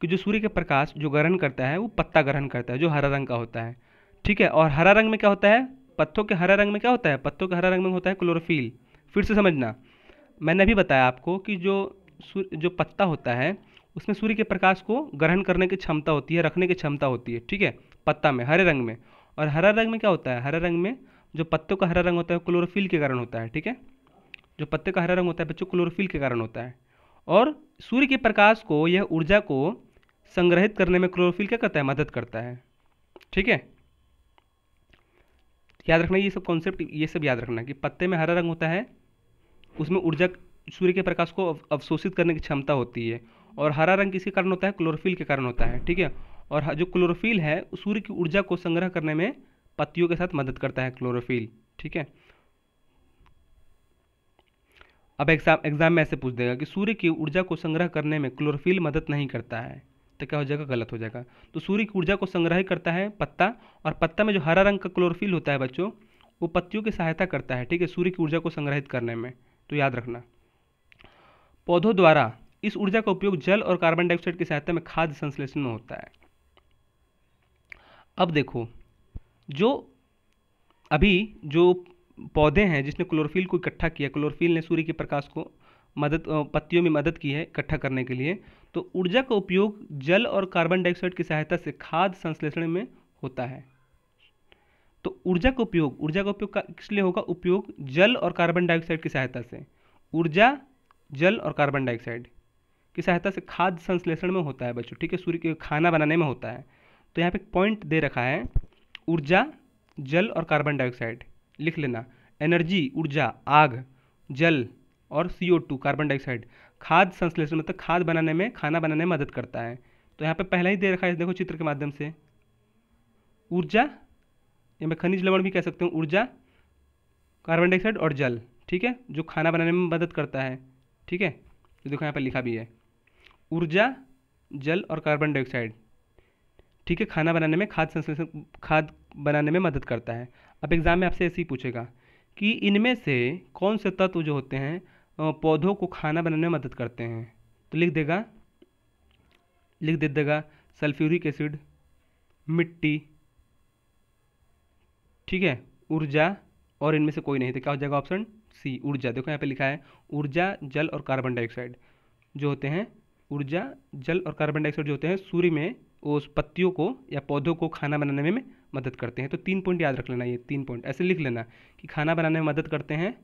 A: कि जो सूर्य के प्रकाश जो ग्रहण करता है वो पत्ता ग्रहण करता है, जो हरा रंग का होता है, ठीक है। और हरा रंग में क्या होता है? पत्तों के हरा रंग में क्या होता है? पत्तों के हरा रंग में होता है क्लोरोफिल। फिर से समझना, मैंने अभी बताया आपको कि जो पत्ता होता है उसमें सूर्य के प्रकाश को ग्रहण करने की क्षमता होती है, रखने की क्षमता होती है, ठीक है, पत्ता में, हरे रंग में। और हरा रंग में क्या होता है? हरा रंग में जो पत्तों का हरा रंग होता है क्लोरोफिल के कारण होता है, ठीक है। जो पत्ते का हरा रंग होता है बच्चों क्लोरोफिल के कारण होता है। और सूर्य के प्रकाश को, यह ऊर्जा को संग्रहित करने में क्लोरोफिल क्या करता है? मदद करता है, ठीक है। याद रखना ये सब कॉन्सेप्ट, ये सब याद रखना कि पत्ते में हरा रंग होता है, उसमें ऊर्जा, सूर्य के प्रकाश को अवशोषित करने की क्षमता होती है। और हरा रंग किसके कारण होता है? क्लोरोफिल के कारण होता है, ठीक है। और जो क्लोरोफिल है सूर्य की ऊर्जा को संग्रह करने में पत्तियों के साथ मदद करता है क्लोरोफिल, ठीक है। अब एग्जाम में ऐसे पूछ देगा कि सूर्य की ऊर्जा को संग्रह करने में क्लोरोफिल मदद नहीं करता है, तो क्या हो जाएगा? गलत हो जाएगा। तो सूर्य की ऊर्जा को संग्रह करता है पत्ता, और पत्ता में जो हरा रंग का क्लोरोफिल होता है बच्चों, वो पत्तियों की सहायता करता है, ठीक है, सूर्य की ऊर्जा को संग्रहित करने में। तो याद रखना, पौधों द्वारा इस ऊर्जा का उपयोग जल और कार्बन डाइऑक्साइड की सहायता में खाद्य संश्लेषण में होता है। अब देखो, जो अभी जो पौधे हैं जिसने क्लोरोफिल को इकट्ठा किया, क्लोरोफिल ने सूर्य के प्रकाश को पत्तियों में मदद की है इकट्ठा करने के लिए। तो ऊर्जा का उपयोग जल और कार्बन डाइऑक्साइड की सहायता से खाद्य संश्लेषण में होता है। तो ऊर्जा का उपयोग किस लिए होगा? उपयोग जल और कार्बन डाइऑक्साइड की सहायता से। ऊर्जा, जल और कार्बन डाइऑक्साइड की सहायता से खाद्य संश्लेषण में होता है बच्चों, ठीक है, सूर्य के खाना बनाने में होता है। तो यहाँ पे पॉइंट दे रखा है, ऊर्जा, जल और कार्बन डाइऑक्साइड लिख लेना। एनर्जी, ऊर्जा, आग, जल और CO2 कार्बन डाइऑक्साइड खाद्य संश्लेषण मतलब खाद्य बनाने में, खाना बनाने में मदद करता है। तो यहाँ पे पहला ही दे रखा है, देखो चित्र के माध्यम से, ऊर्जा, या मैं खनिज लवण भी कह सकते हूँ, ऊर्जा, कार्बन डाइऑक्साइड और जल, ठीक है, जो खाना बनाने में मदद करता है, ठीक है। तो देखो यहाँ पे लिखा भी है, ऊर्जा, जल और कार्बन डाइऑक्साइड, ठीक है, खाना बनाने में, खाद्य बनाने में मदद करता है। अब एग्जाम में आपसे ऐसे ही पूछेगा कि इनमें से कौन से तत्व जो होते हैं पौधों को खाना बनाने में मदद करते हैं। तो लिख दे देगा सल्फ्यूरिक एसिड, मिट्टी, ठीक है, ऊर्जा, और इनमें से कोई नहीं। तो क्या हो जाएगा? ऑप्शन सी, ऊर्जा। देखो यहाँ पे लिखा है ऊर्जा, जल और कार्बन डाइऑक्साइड जो होते हैं, ऊर्जा, जल और कार्बन डाइऑक्साइड जो होते हैं सूर्य में उस पत्तियों को या पौधों को खाना बनाने में मदद करते हैं। तो 3 पॉइंट याद रख लेना, ये 3 पॉइंट ऐसे लिख लेना कि खाना बनाने में मदद करते हैं,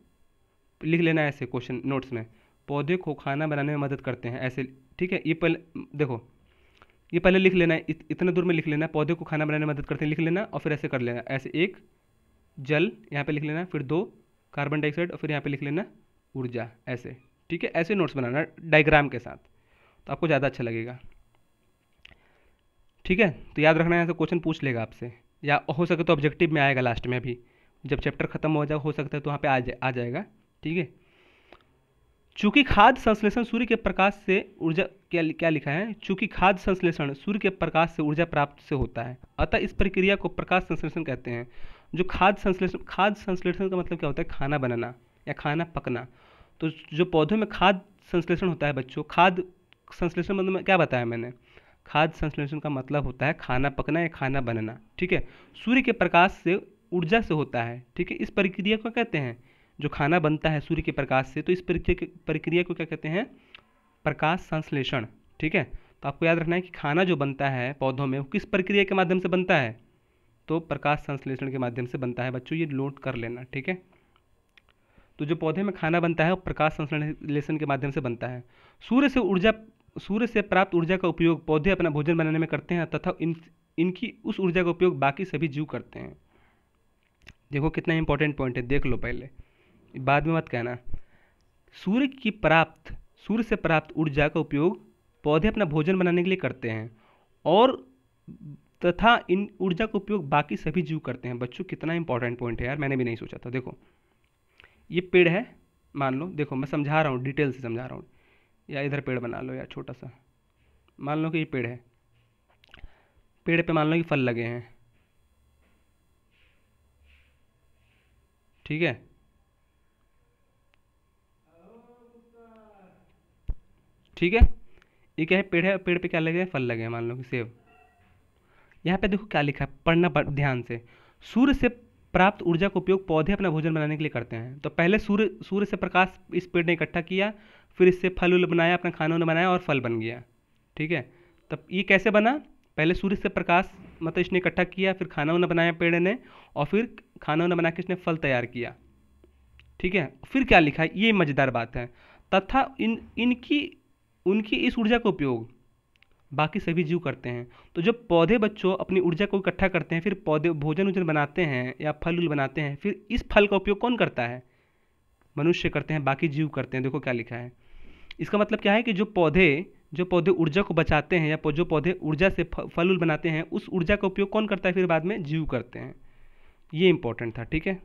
A: लिख लेना ऐसे क्वेश्चन नोट्स में, पौधे को खाना बनाने में मदद करते हैं ऐसे, ठीक है। ये पहले देखो, ये पहले लिख लेना है, इतना दूर में लिख लेना, पौधे को खाना बनाने में मदद करते हैं लिख लेना, और फिर ऐसे कर लेना, ऐसे 1 जल यहाँ पे लिख लेना, फिर 2 कार्बन डाइऑक्साइड, और फिर यहाँ पे लिख लेना ऊर्जा, ऐसे, ठीक है। ऐसे नोट्स बनाना डायग्राम के साथ, तो आपको ज़्यादा अच्छा लगेगा, ठीक है। तो याद रखना है, तो क्वेश्चन पूछ लेगा आपसे, या हो सके तो ऑब्जेक्टिव में आएगा लास्ट में, अभी जब चैप्टर खत्म हो जाए हो सकता है तो वहाँ पे आ जाएगा, ठीक है। चूंकि खाद्य संश्लेषण सूर्य के प्रकाश से ऊर्जा, क्या लिखा है? चूंकि खाद्य संश्लेषण सूर्य के प्रकाश से ऊर्जा प्राप्त से होता है, अतः इस प्रक्रिया को प्रकाश संश्लेषण कहते हैं। जो खाद्य संश्लेषण का मतलब क्या होता है? खाना बनाना या खाना पकना। तो जो पौधों में खाद्य संश्लेषण होता है बच्चों, खाद्य संश्लेषण मतलब क्या बताया मैंने? खाद्य संश्लेषण का मतलब होता है खाना पकना या खाना बनना, ठीक है, सूर्य के प्रकाश से, ऊर्जा से होता है, ठीक है। इस प्रक्रिया को कहते हैं, जो खाना बनता है सूर्य के प्रकाश से, तो इस प्रक्रिया को क्या कहते हैं? प्रकाश संश्लेषण, ठीक है। तो आपको याद रखना है कि खाना जो बनता है पौधों में वो किस प्रक्रिया के माध्यम से बनता है? तो प्रकाश संश्लेषण के माध्यम से बनता है बच्चों, ये नोट कर लेना, ठीक है। तो जो पौधे में खाना बनता है वो प्रकाश संश्लेषण के माध्यम से बनता है। सूर्य से प्राप्त ऊर्जा का उपयोग पौधे अपना भोजन बनाने में करते हैं, तथा इनकी उस ऊर्जा का उपयोग बाकी सभी जीव करते हैं। देखो कितना इंपॉर्टेंट पॉइंट है, देख लो पहले, बाद में मत कहना। सूर्य से प्राप्त ऊर्जा का उपयोग पौधे अपना भोजन बनाने के लिए करते हैं, और तथा इन ऊर्जा का उपयोग बाकी सभी जीव करते हैं। बच्चों कितना इंपॉर्टेंट पॉइंट है यार, मैंने भी नहीं सोचा था। देखो ये पेड़ है, मान लो, देखो मैं समझा रहा हूँ, डिटेल से समझा रहा हूँ, या इधर पेड़ बना लो यार छोटा सा, मान लो कि ये पेड़ है, पेड़ पे मान लो कि फल लगे हैं, ठीक है। ठीक है, ये क्या है? पेड़ है, पेड़ पे क्या लगे हैं? फल लगे हैं, मान लो कि सेब। यहाँ पे देखो क्या लिखा है, पढ़ना ध्यान से। सूर्य से प्राप्त ऊर्जा का उपयोग पौधे अपना भोजन बनाने के लिए करते हैं। तो पहले सूर्य से प्रकाश इस पेड़ ने इकट्ठा किया, फिर इससे फल उल बनाया, अपना खाना उन्हें बनाया और फल बन गया, ठीक है। तब ये कैसे बना? पहले सूर्य से प्रकाश मतलब इसने इकट्ठा किया, फिर खाना उन्हें बनाया पेड़ ने, और फिर खाना उन्हें बना के इसने फल तैयार किया, ठीक है। फिर क्या लिखा है, ये मजेदार बात है, तथा उनकी इस ऊर्जा का उपयोग बाकी सभी जीव करते हैं। तो जब पौधे बच्चों अपनी ऊर्जा को इकट्ठा करते हैं, फिर पौधे भोजन बनाते हैं या फल उल बनाते हैं, फिर इस फल का उपयोग कौन करता है? मनुष्य करते हैं, बाकी जीव करते हैं। देखो क्या लिखा है, इसका मतलब क्या है कि जो पौधे ऊर्जा को बचाते हैं, या जो पौधे ऊर्जा से फल उल बनाते हैं, उस ऊर्जा का उपयोग कौन करता है? फिर बाद में जीव करते हैं। ये इंपॉर्टेंट था, ठीक है।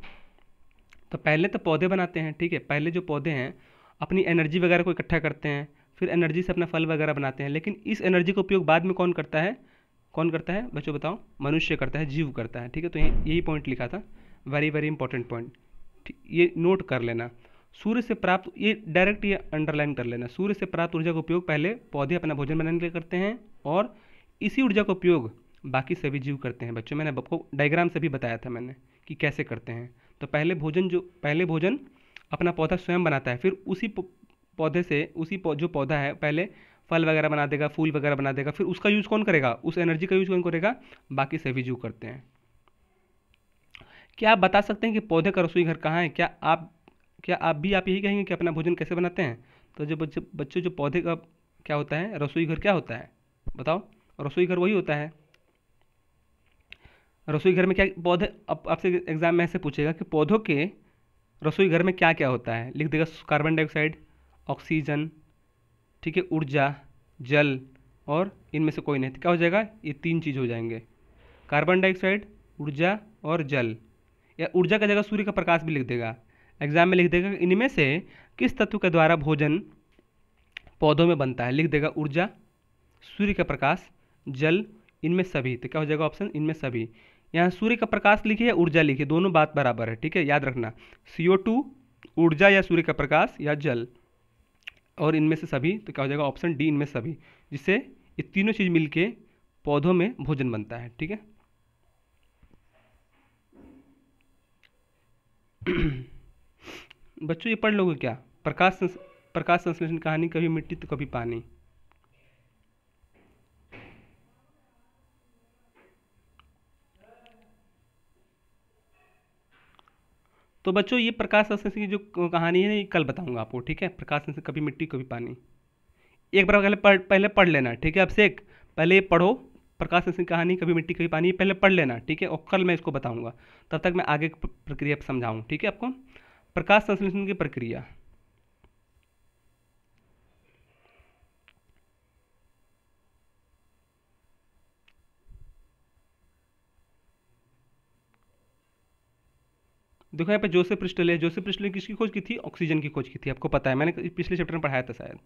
A: तो पहले तो पौधे बनाते हैं, ठीक है, पहले जो पौधे हैं अपनी एनर्जी वगैरह को इकट्ठा करते हैं, फिर एनर्जी से अपना फल वगैरह बनाते हैं, लेकिन इस एनर्जी का उपयोग बाद में कौन करता है बच्चों बताओ? मनुष्य करता है, जीव करता है, ठीक है। तो यही पॉइंट लिखा था, वेरी वेरी इंपॉर्टेंट पॉइंट, ये नोट कर लेना। सूर्य से प्राप्त, ये डायरेक्ट ये अंडरलाइन कर लेना, सूर्य से प्राप्त ऊर्जा का उपयोग पहले पौधे अपना भोजन बनाने के लिए करते हैं, और इसी ऊर्जा का उपयोग बाकी सभी जीव करते हैं। बच्चों मैंने आपको डायग्राम से भी बताया था मैंने कि कैसे करते हैं। तो पहले भोजन अपना पौधा स्वयं बनाता है, फिर उसी पौधे से जो पौधा है पहले फल वगैरह बना देगा, फूल वगैरह बना देगा, फिर उसका यूज़ कौन करेगा, उस एनर्जी का यूज़ कौन करेगा, बाकी सभी जीव करते हैं। क्या आप बता सकते हैं कि पौधे का रसोई घर कहाँ है? क्या आप यही कहेंगे कि अपना भोजन कैसे बनाते हैं? तो जो बच्चों जो पौधे का क्या होता है, रसोई घर क्या होता है बताओ? रसोई घर वही होता है। रसोई घर में क्या पौधे, अब आपसे एग्जाम में ऐसे पूछेगा कि पौधों के रसोई घर में क्या क्या होता है, लिख देगा कार्बन डाइऑक्साइड, ऑक्सीजन, ठीक है, ऊर्जा, जल, और इनमें से कोई नहीं। तो क्या हो जाएगा, ये 3 चीज़ हो जाएंगे, कार्बन डाइऑक्साइड, ऊर्जा और जल। या ऊर्जा का जगह सूर्य का प्रकाश भी लिख देगा, एग्जाम में लिख देगा इनमें से किस तत्व के द्वारा भोजन पौधों में बनता है, लिख देगा ऊर्जा, सूर्य का प्रकाश, जल, इनमें सभी। तो क्या हो जाएगा ऑप्शन इनमें सभी। यहाँ सूर्य का प्रकाश लिखिए या ऊर्जा लिखिए, दोनों बात बराबर है, ठीक है, याद रखना। CO2 ऊर्जा या सूर्य का प्रकाश या जल, और इनमें से सभी। तो क्या हो जाएगा ऑप्शन डी, इनमें सभी, जिससे ये तीनों चीज़ मिलके पौधों में भोजन बनता है, ठीक है। बच्चों ये पढ़ लोगे क्या, प्रकाश संश्लेषण कहानी, कभी मिट्टी तो कभी पानी। तो बच्चों ये प्रकाश संश्लेषण की जो कहानी है ये कल बताऊंगा आपको, ठीक है। प्रकाश संश्लेषण कभी मिट्टी कभी पानी, एक बार पहले पढ़ लेना, ठीक है। अब से पहले ये पढ़ो, प्रकाश संश्लेषण कहानी, कभी मिट्टी कभी पानी, पहले पढ़ लेना, ठीक है, और कल मैं इसको बताऊंगा, तब तक मैं आगे प्रक्रिया समझाऊँ, ठीक है आपको। प्रकाश संश्लेषण की प्रक्रिया, देखो यहाँ पे जोसेफ प्रिस्टल है। जोसेफ प्रिस्टल ने किसकी खोज की थी, ऑक्सीजन की खोज की थी, आपको पता है, मैंने पिछले चैप्टर में पढ़ाया था शायद,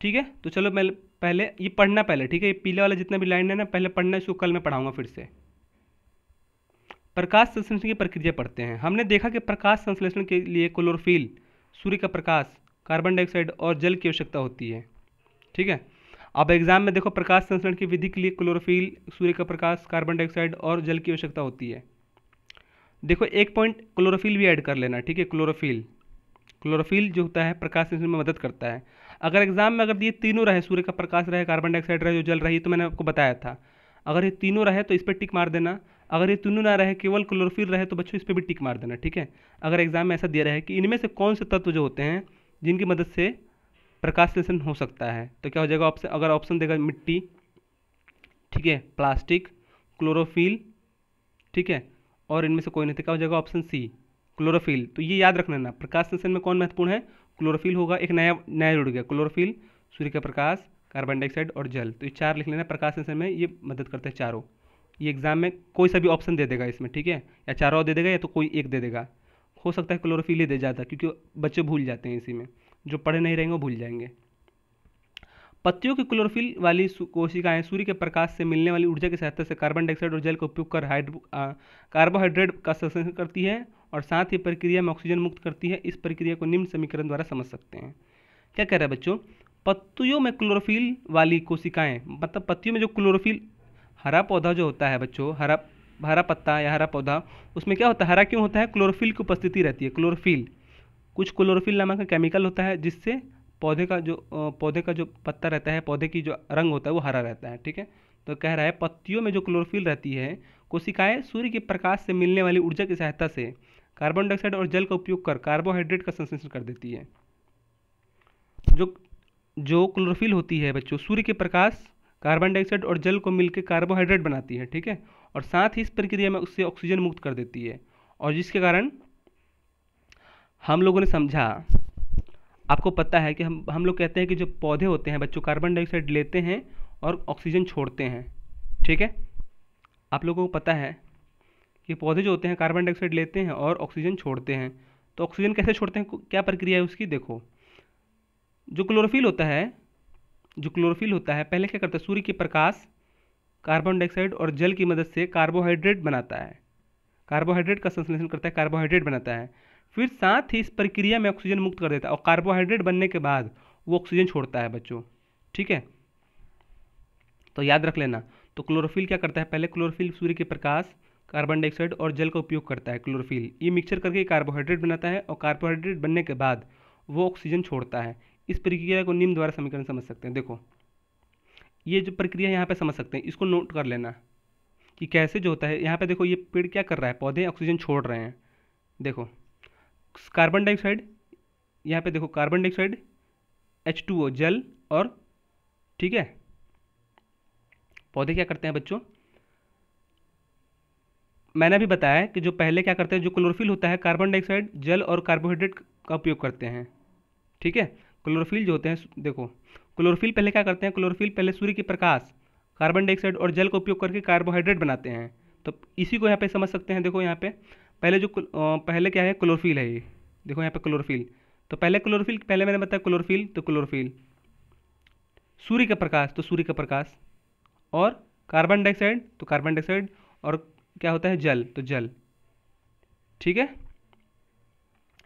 A: ठीक है। तो चलो मैं पहले ये पढ़ना पहले, ठीक है, ये पीले वाला जितना भी लाइन है ना पहले पढ़ना, इसको कल मैं पढ़ाऊंगा फिर से। प्रकाश संश्लेषण की प्रक्रिया पढ़ते हैं। हमने देखा कि प्रकाश संश्लेषण के लिए क्लोरोफिल, सूर्य का प्रकाश, कार्बन डाइऑक्साइड और जल की आवश्यकता होती है, ठीक है। अब एग्जाम में देखो प्रकाश संश्लेषण की विधि के लिए क्लोरोफिल, सूर्य का प्रकाश, कार्बन डाइऑक्साइड और जल की आवश्यकता होती है। देखो एक पॉइंट क्लोरोफिल भी ऐड कर लेना, ठीक है। क्लोरोफिल जो होता है प्रकाश संश्लेषण में मदद करता है। अगर एग्जाम में अगर ये तीनों रहे, सूर्य का प्रकाश रहे, कार्बन डाइऑक्साइड रहे, जो जल रही, तो मैंने आपको बताया था, अगर ये तीनों रहे तो इस पर टिक मार देना। अगर ये तीनों ना रहे, केवल क्लोरोफिल रहे, तो बच्चों इस पर भी टिक मार देना, ठीक है। अगर एग्जाम में ऐसा दिया रहे कि इनमें से कौन से तत्व जो होते हैं जिनकी मदद से प्रकाश संश्लेषण हो सकता है, तो क्या हो जाएगा ऑप्शन, अगर ऑप्शन देगा मिट्टी, ठीक है, प्लास्टिक, क्लोरोफिल, ठीक है, और इनमें से कोई नहीं, तो क्या हो जाएगा ऑप्शन सी, क्लोरोफिल। तो ये याद रखना ना, प्रकाश संश्लेषण में कौन महत्वपूर्ण है, क्लोरोफिल होगा। एक नया जुड़ गया, क्लोरोफिल, सूर्य का प्रकाश, कार्बन डाइऑक्साइड और जल। तो ये 4 लिख लेना, प्रकाश संश्लेषण में ये मदद करते हैं चारों। ये एग्जाम में कोई सा भी ऑप्शन दे देगा इसमें, ठीक है, या चारों दे देगा या तो कोई एक दे देगा। हो सकता है क्लोरोफिल ही दे जाता, क्योंकि बच्चे भूल जाते हैं इसी में, जो पढ़े नहीं रहेंगे वो भूल जाएंगे। पत्तियों की क्लोरोफिल वाली कोशिकाएं सूर्य के प्रकाश से मिलने वाली ऊर्जा की सहायता से कार्बन डाइऑक्साइड और जल का उपयोग कर कार्बोहाइड्रेट का संश्लेषण करती है और साथ ही प्रक्रिया में ऑक्सीजन मुक्त करती है। इस प्रक्रिया को निम्न समीकरण द्वारा समझ सकते हैं। क्या कह रहा है बच्चों, पत्तियों में क्लोरोफिल वाली कोशिकाएं, मतलब पत्तियों में जो क्लोरोफिल, हरा पौधा जो होता है बच्चों, हरा पत्ता या हरा पौधा, उसमें क्या होता है, हरा क्यों होता है, क्लोरोफिल की उपस्थिति रहती है। क्लोरोफिल, कुछ क्लोरोफिल नामक का केमिकल होता है जिससे पौधे का जो पत्ता रहता है, पौधे की जो रंग होता है वो हरा रहता है, ठीक है। तो कह रहा है पत्तियों में जो क्लोरोफिल रहती है, कोशिकाएं सूर्य के प्रकाश से मिलने वाली ऊर्जा की सहायता से कार्बन डाइऑक्साइड और जल का उपयोग कर कार्बोहाइड्रेट का संश्लेषण कर देती है। जो क्लोरोफिल होती है बच्चों, सूर्य के प्रकाश, कार्बन डाइऑक्साइड और जल को मिलकर कार्बोहाइड्रेट बनाती है, ठीक है, और साथ ही इस प्रक्रिया में उससे ऑक्सीजन मुक्त कर देती है, और जिसके कारण हम लोगों ने समझा, आपको पता है कि हम लोग कहते हैं कि जो पौधे होते हैं बच्चों, कार्बन डाइऑक्साइड लेते हैं और ऑक्सीजन छोड़ते हैं, ठीक है। आप लोगों को पता है कि पौधे जो होते हैं कार्बन डाइऑक्साइड लेते हैं और ऑक्सीजन छोड़ते हैं। तो ऑक्सीजन कैसे छोड़ते हैं, क्या प्रक्रिया है उसकी, देखो। जो क्लोरोफिल होता है पहले क्या करता है, सूर्य के प्रकाश, कार्बन डाइऑक्साइड और जल की मदद से कार्बोहाइड्रेट बनाता है, कार्बोहाइड्रेट का संश्लेषण करता है, कार्बोहाइड्रेट बनाता है, फिर साथ ही इस प्रक्रिया में ऑक्सीजन मुक्त कर देता है, और कार्बोहाइड्रेट बनने के बाद वो ऑक्सीजन छोड़ता है बच्चों, ठीक है। तो याद रख लेना। तो क्लोरोफिल क्या करता है, पहले क्लोरोफिल सूर्य के प्रकाश, कार्बन डाइऑक्साइड और जल का उपयोग करता है, क्लोरोफिल ये मिक्सचर करके कार्बोहाइड्रेट बनाता है, और कार्बोहाइड्रेट बनने के बाद वो ऑक्सीजन छोड़ता है। इस प्रक्रिया को निम्न द्वारा समीकरण समझ सकते हैं। देखो ये जो प्रक्रिया यहाँ पे समझ सकते हैं, इसको नोट कर लेना कि कैसे जो होता है। यहाँ पे देखो ये पेड़ क्या कर रहा है, पौधे ऑक्सीजन छोड़ रहे हैं। देखो कार्बन डाइऑक्साइड, यहाँ पे देखो कार्बन डाइऑक्साइड, H2O जल, और ठीक है पौधे क्या करते हैं बच्चों, मैंने अभी बताया कि जो पहले क्या करते हैं, जो क्लोरोफिल होता है कार्बन डाइऑक्साइड जल और कार्बोहाइड्रेट का उपयोग करते हैं। ठीक है क्लोरोफिल जो होते हैं, देखो क्लोरोफिल पहले क्या करते हैं, क्लोरोफिल पहले सूर्य के प्रकाश, कार्बन डाइऑक्साइड और जल का उपयोग करके कार्बोहाइड्रेट बनाते हैं। तो इसी को यहाँ पे समझ सकते हैं। देखो यहाँ पे पहले जो पहले क्या है, क्लोरोफिल है ये, देखो यहाँ पे क्लोरोफिल। तो पहले क्लोरोफिल, पहले मैंने बताया क्लोरोफिल, तो क्लोरोफिल सूर्य का प्रकाश, तो सूर्य का प्रकाश, और कार्बन डाइऑक्साइड, तो कार्बन डाइऑक्साइड, और क्या होता है जल, तो जल। ठीक है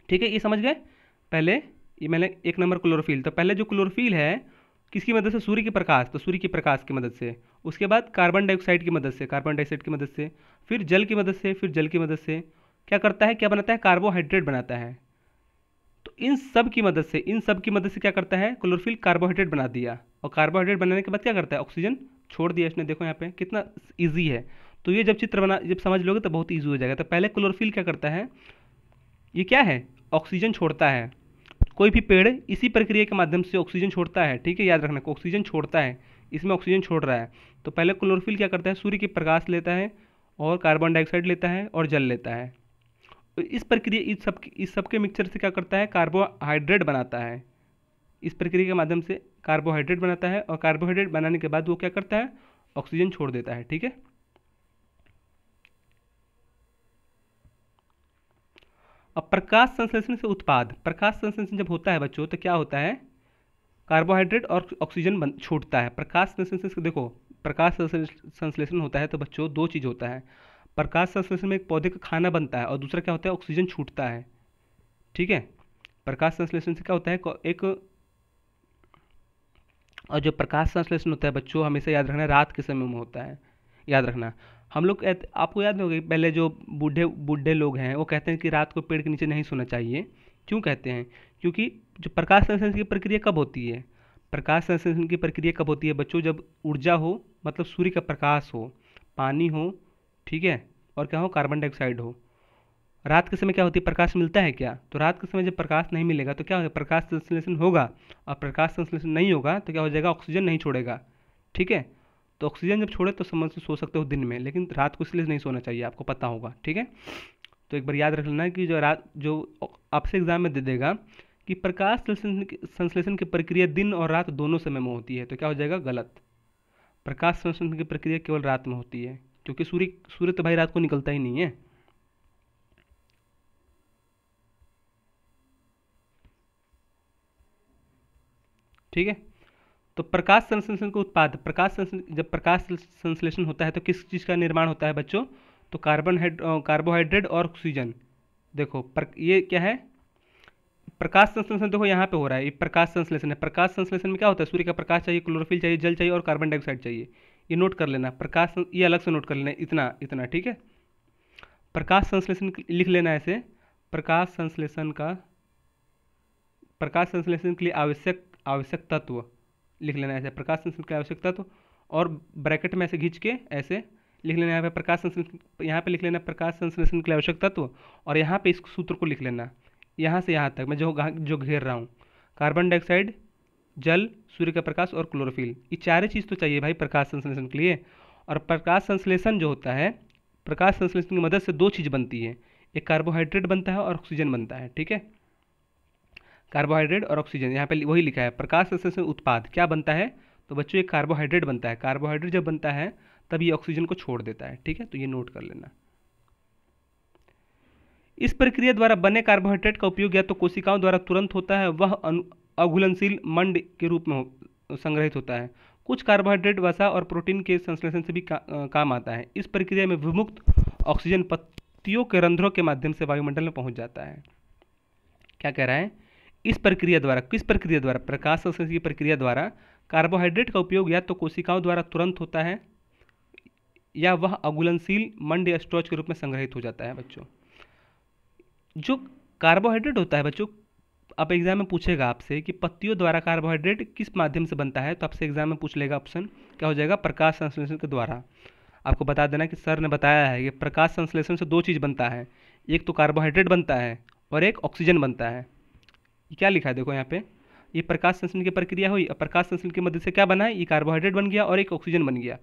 A: ठीक है, ये समझ गए। पहले ये मैंने एक नंबर क्लोरोफिल, तो पहले जो क्लोरोफिल है किसकी मदद से, सूर्य के प्रकाश, तो सूर्य के प्रकाश की मदद से, उसके बाद कार्बन डाइऑक्साइड की मदद से, कार्बन डाइऑक्साइड की मदद से, फिर जल की मदद से, फिर जल की मदद से क्या करता है, क्या बनाता है, कार्बोहाइड्रेट बनाता है। तो इन सब की मदद से, इन सब की मदद से क्या करता है, क्लोरोफिल कार्बोहाइड्रेट बना दिया, और कार्बोहाइड्रेट बनाने के बाद क्या करता है, ऑक्सीजन छोड़ दिया इसने। देखो यहाँ पे कितना ईजी है। तो ये जब चित्र बना, जब समझ लोगे तो बहुत ईजी हो जाएगा। तो पहले क्लोरोफिल क्या करता है, ये क्या है, ऑक्सीजन छोड़ता है। कोई भी पेड़ इसी प्रक्रिया के माध्यम से ऑक्सीजन छोड़ता है। ठीक है याद रखना, ऑक्सीजन छोड़ता है, इसमें ऑक्सीजन छोड़ रहा है। तो पहले क्लोरोफिल क्या करता है, सूर्य के प्रकाश लेता है, और कार्बन डाइऑक्साइड लेता है, और जल लेता है। तो इस प्रक्रिया, इस सब के मिक्सचर से क्या करता है, कार्बोहाइड्रेट बनाता है। इस प्रक्रिया के माध्यम से कार्बोहाइड्रेट बनाता है, और कार्बोहाइड्रेट बनाने के बाद वो क्या करता है, ऑक्सीजन छोड़ देता है। ठीक है अब प्रकाश संश्लेषण से उत्पाद, प्रकाश संश्लेषण जब होता है बच्चों तो क्या होता है, कार्बोहाइड्रेट और ऑक्सीजन छूटता है। प्रकाश संश्लेषण से देखो, प्रकाश संश्लेषण होता है तो बच्चों दो चीज़ होता है। प्रकाश संश्लेषण में एक पौधे का खाना बनता है, और दूसरा क्या होता है, ऑक्सीजन छूटता है। ठीक है प्रकाश संश्लेषण से क्या होता है, एक, और जो प्रकाश संश्लेषण होता है बच्चों हमेशा याद रखना रात के समय में होता है। याद रखना हम लोग, आपको याद नहीं होगा पहले जो बूढ़े बूढ़े लोग हैं वो कहते हैं कि रात को पेड़ के नीचे नहीं सोना चाहिए। क्यों कहते हैं, क्योंकि जो प्रकाश संश्लेषण की प्रक्रिया कब होती है, प्रकाश संश्लेषण की प्रक्रिया कब होती है बच्चों, जब ऊर्जा हो, मतलब सूर्य का प्रकाश हो, पानी हो, ठीक है, और क्या हो, कार्बन डाइऑक्साइड हो। रात के समय क्या होती है, प्रकाश मिलता है क्या, तो रात के समय जब प्रकाश नहीं मिलेगा तो क्या होगा, प्रकाश संश्लेषण होगा, और प्रकाश संश्लेषण नहीं होगा तो क्या हो जाएगा, ऑक्सीजन नहीं छोड़ेगा। ठीक है तो ऑक्सीजन जब छोड़े तो समझ से सो सकते हो दिन में, लेकिन रात को इसलिए नहीं सोना चाहिए, आपको पता होगा। ठीक है तो एक बार याद रख लेना कि जो रात, जो आपसे एग्जाम में दे देगा कि प्रकाश संश्लेषण की प्रक्रिया दिन और रात दोनों समय में होती है, तो क्या हो जाएगा, गलत। प्रकाश संश्लेषण की प्रक्रिया केवल रात में होती है, क्योंकि सूर्य सूर्य तो भाई रात को निकलता ही नहीं है। ठीक है तो प्रकाश संश्लेषण का उत्पाद, जब प्रकाश संश्लेषण होता है तो किस चीज़ का निर्माण होता है बच्चों, तो कार्बोहाइड्रेट और ऑक्सीजन। देखो ये क्या है, प्रकाश संश्लेषण देखो यहाँ पे हो रहा है, ये प्रकाश संश्लेषण है। प्रकाश संश्लेषण में क्या होता है, सूर्य का प्रकाश चाहिए, क्लोरोफिल चाहिए, जल चाहिए, और कार्बन डाइऑक्साइड चाहिए। ये नोट कर लेना, ये अलग से नोट कर लेना, इतना इतना। ठीक है प्रकाश संश्लेषण लिख लेना ऐसे, प्रकाश संश्लेषण का, प्रकाश संश्लेषण के लिए आवश्यक आवश्यक तत्व लिख लेना ऐसे, प्रकाश संश्लेषण के आवश्यक तत्व, और ब्रैकेट में ऐसे खींच के ऐसे लिख लेना, यहाँ पे प्रकाश संश्लेषण, यहाँ पे लिख लेना प्रकाश संश्लेषण के लिए आवश्यक तत्व, और यहाँ पे इस सूत्र को लिख लेना, यहाँ से यहाँ तक मैं जो घेर रहा हूँ, कार्बन डाइऑक्साइड, जल, सूर्य का प्रकाश और क्लोरोफिल, ये चारे चीज़ तो चाहिए भाई प्रकाश संश्लेषण के लिए। और प्रकाश संश्लेषण जो होता है, प्रकाश संश्लेषण की मदद से दो चीज़ बनती है, एक कार्बोहाइड्रेट बनता है और ऑक्सीजन बनता है। ठीक है कार्बोहाइड्रेट और ऑक्सीजन, यहाँ पे वही लिखा है। प्रकाश संश्लेषण उत्पाद क्या बनता है, तो बच्चों एक कार्बोहाइड्रेट बनता है, कार्बोहाइड्रेट जब बनता है तब ये ऑक्सीजन को छोड़ देता है। ठीक है तो ये नोट कर लेना। इस प्रक्रिया द्वारा बने कार्बोहाइड्रेट का उपयोग या तो कोशिकाओं द्वारा तुरंत होता है, वह अघुलनशील मंड के रूप में संग्रहित होता है। कुछ कार्बोहाइड्रेट वसा और प्रोटीन के संश्लेषण से भी काम आता है। इस प्रक्रिया में विमुक्त ऑक्सीजन पत्तियों के रंध्रों के माध्यम से वायुमंडल में पहुंच जाता है। क्या कह रहा है, इस प्रक्रिया द्वारा, किस प्रक्रिया द्वारा, प्रकाश संश्लेषण की प्रक्रिया द्वारा कार्बोहाइड्रेट का उपयोग या तो कोशिकाओं द्वारा तुरंत होता है, या वह अघुलनशील मंड या स्टोरेज के रूप में संग्रहित हो जाता है। बच्चों जो कार्बोहाइड्रेट होता है बच्चों, अब एग्जाम में पूछेगा आपसे कि पत्तियों द्वारा कार्बोहाइड्रेट किस माध्यम से बनता है, तो आपसे एग्जाम में पूछ लेगा ऑप्शन क्या हो जाएगा, प्रकाश संश्लेषण के द्वारा। आपको बता देना कि सर ने बताया है कि प्रकाश संश्लेषण से दो चीज़ बनता है, एक तो कार्बोहाइड्रेट बनता है और एक ऑक्सीजन बनता है। ये क्या लिखा है देखो यहाँ पे, ये प्रकाश संश्लेषण की प्रक्रिया हुई, अब प्रकाश संश्लेषण की मदद से क्या बना है, ये कार्बोहाइड्रेट बन गया और एक ऑक्सीजन बन गया।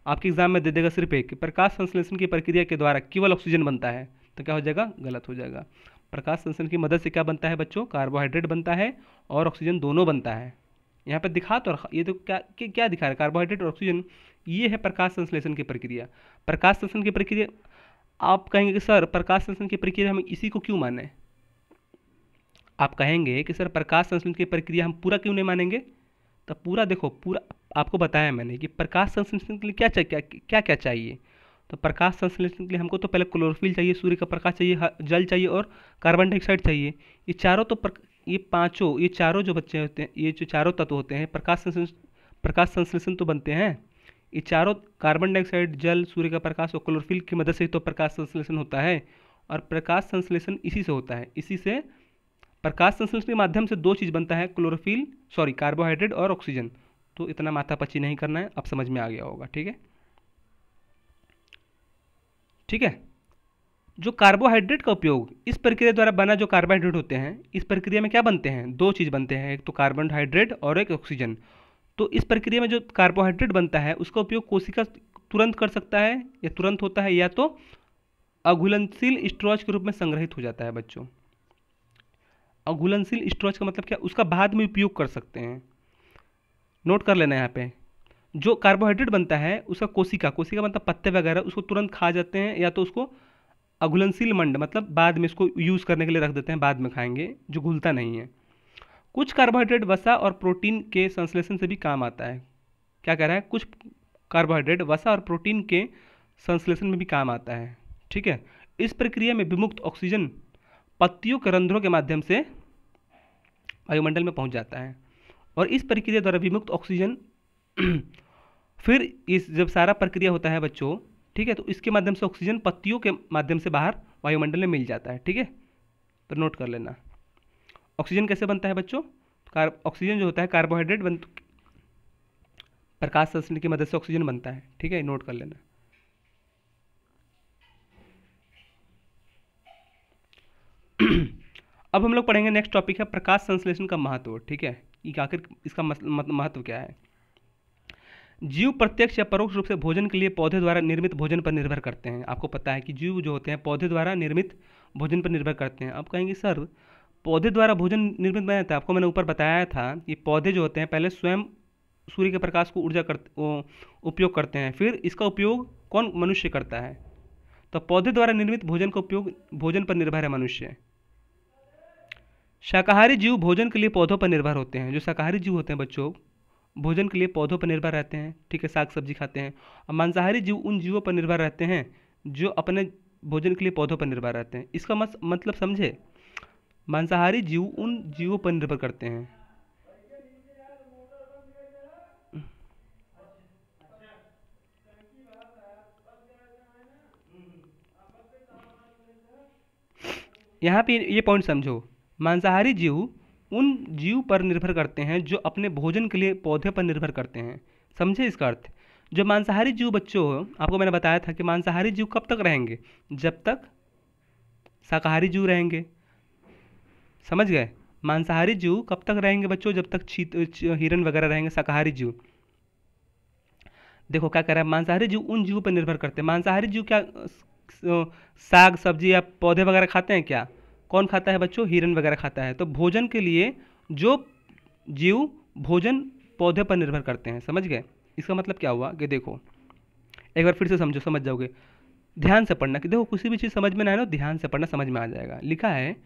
A: आपके एग्जाम में दे देगा सिर्फ एक, प्रकाश संश्लेषण की प्रक्रिया के द्वारा केवल ऑक्सीजन बनता है, तो क्या हो जाएगा, गलत हो जाएगा। प्रकाश संश्लेषण की मदद से क्या बनता है बच्चों, कार्बोहाइड्रेट बनता है और ऑक्सीजन दोनों बनता है। यहाँ पे दिखा तो ये तो क्या दिखा रहा है, कार्बोहाइड्रेट और ऑक्सीजन, ये है प्रकाश संश्लेषण की प्रक्रिया। प्रकाश संश्लेषण की प्रक्रिया, आप कहेंगे कि सर प्रकाश संश्लेषण की प्रक्रिया हम इसी को क्यों माने, आप कहेंगे कि सर प्रकाश संश्लेषण की प्रक्रिया हम पूरा क्यों नहीं मानेंगे, तो पूरा देखो, पूरा आपको बताया मैंने कि प्रकाश संश्लेषण के लिए क्या क्या चाहिए। तो प्रकाश संश्लेषण के लिए हमको तो पहले क्लोरोफिल चाहिए, सूर्य का प्रकाश चाहिए, जल चाहिए और कार्बन डाइऑक्साइड चाहिए। ये चारों तो ये चारों जो बच्चे होते हैं, ये जो चारों तत्व होते हैं प्रकाश संश्लेषण तो बनते हैं। ये चारों कार्बन डाइऑक्साइड, जल, सूर्य का प्रकाश और क्लोरोफिल की मदद से तो प्रकाश संश्लेषण होता है, और प्रकाश संश्लेषण इसी से होता है। इसी से प्रकाश संश्लेषण के माध्यम से दो चीज़ बनता है, कार्बोहाइड्रेट और ऑक्सीजन। तो इतना माथापच्ची नहीं करना है, अब समझ में आ गया होगा। ठीक है, ठीक है। जो कार्बोहाइड्रेट का उपयोग इस प्रक्रिया द्वारा बना, जो कार्बोहाइड्रेट होते हैं इस प्रक्रिया में क्या बनते हैं, दो चीज़ बनते हैं, एक तो कार्बोहाइड्रेट और एक ऑक्सीजन। तो इस प्रक्रिया में जो कार्बोहाइड्रेट बनता है उसका उपयोग कोशिका तुरंत कर सकता है, या तुरंत होता है, या तो अघुलनशील स्ट्रोच के रूप में संग्रहित हो जाता है बच्चों। अघुलनशील स्ट्रोच का मतलब क्या, उसका बाद में उपयोग कर सकते हैं। नोट कर लेना यहाँ पे, जो कार्बोहाइड्रेट बनता है उसका कोशिका मतलब पत्ते वगैरह उसको तुरंत खा जाते हैं, या तो उसको अघुलनशील मंड मतलब बाद में इसको यूज़ करने के लिए रख देते हैं, बाद में खाएंगे, जो घुलता नहीं है। कुछ कार्बोहाइड्रेट वसा और प्रोटीन के संश्लेषण से भी काम आता है। क्या कह रहा है, कुछ कार्बोहाइड्रेट वसा और प्रोटीन के संश्लेषण में भी काम आता है। ठीक है, इस प्रक्रिया में विमुक्त ऑक्सीजन पत्तियों के रंध्रों के माध्यम से वायुमंडल में पहुंच जाता है, और इस प्रक्रिया द्वारा विमुक्त ऑक्सीजन फिर इस जब सारा प्रक्रिया होता है बच्चों, ठीक है, तो इसके माध्यम से ऑक्सीजन पत्तियों के माध्यम से बाहर वायुमंडल में मिल जाता है। ठीक है, तो नोट कर लेना। ऑक्सीजन कैसे बनता है बच्चों, ऑक्सीजन जो होता है कार्बोहाइड्रेट प्रकाश संश्लेषण की मदद से ऑक्सीजन बनता है। ठीक है, नोट कर लेना। अब हम लोग पढ़ेंगे, नेक्स्ट टॉपिक है प्रकाश संश्लेषण का महत्व। ठीक है, ये आखिर इसका महत्व क्या है। जीव प्रत्यक्ष या परोक्ष रूप से भोजन के लिए पौधे द्वारा निर्मित भोजन पर निर्भर करते हैं। आपको पता है कि जीव जो होते हैं पौधे द्वारा निर्मित भोजन पर निर्भर करते हैं। आप कहेंगे सर पौधे द्वारा भोजन निर्मित बना था, आपको मैंने ऊपर बताया था कि पौधे जो होते हैं पहले स्वयं सूर्य के प्रकाश को उपयोग करते हैं, फिर इसका उपयोग कौन, मनुष्य करता है। तो पौधे द्वारा निर्मित भोजन का उपयोग भोजन पर निर्भर है मनुष्य। शाकाहारी जीव भोजन के लिए पौधों पर निर्भर होते हैं। जो शाकाहारी जीव होते हैं बच्चों भोजन के लिए पौधों पर निर्भर रहते हैं। ठीक है, साग सब्जी खाते हैं। और मांसाहारी जीव उन जीवों पर निर्भर रहते हैं जो अपने भोजन के लिए पौधों पर निर्भर रहते हैं। इसका मतलब समझे, मांसाहारी जीव उन जीवों पर निर्भर करते हैं। यहाँ पे ये पॉइंट समझो, मांसाहारी जीव उन जीव पर निर्भर करते हैं जो अपने भोजन के लिए पौधे पर निर्भर करते हैं। समझे इसका अर्थ। जो मांसाहारी जीव बच्चों, आपको मैंने बताया था कि मांसाहारी जीव कब तक रहेंगे, जब तक शाकाहारी जीव रहेंगे। समझ गए, मांसाहारी जीव कब तक रहेंगे बच्चों, जब तक हिरन वगैरह रहेंगे। शाकाहारी जीव देखो क्या कह रहा है, मांसाहारी जीव उन जीवों पर निर्भर करते हैं। मांसाहारी जीव क्या साग सब्जी या पौधे वगैरह खाते हैं क्या, कौन खाता है बच्चों, हिरन वगैरह खाता है। तो भोजन के लिए जो जीव भोजन पौधे पर निर्भर करते हैं। समझ गए, इसका मतलब क्या हुआ कि देखो एक बार फिर से समझो, समझ जाओगे। ध्यान से पढ़ना कि देखो किसी भी चीज़ समझ में ना आए ना, ध्यान से पढ़ना, समझ में आ जाएगा। लिखा है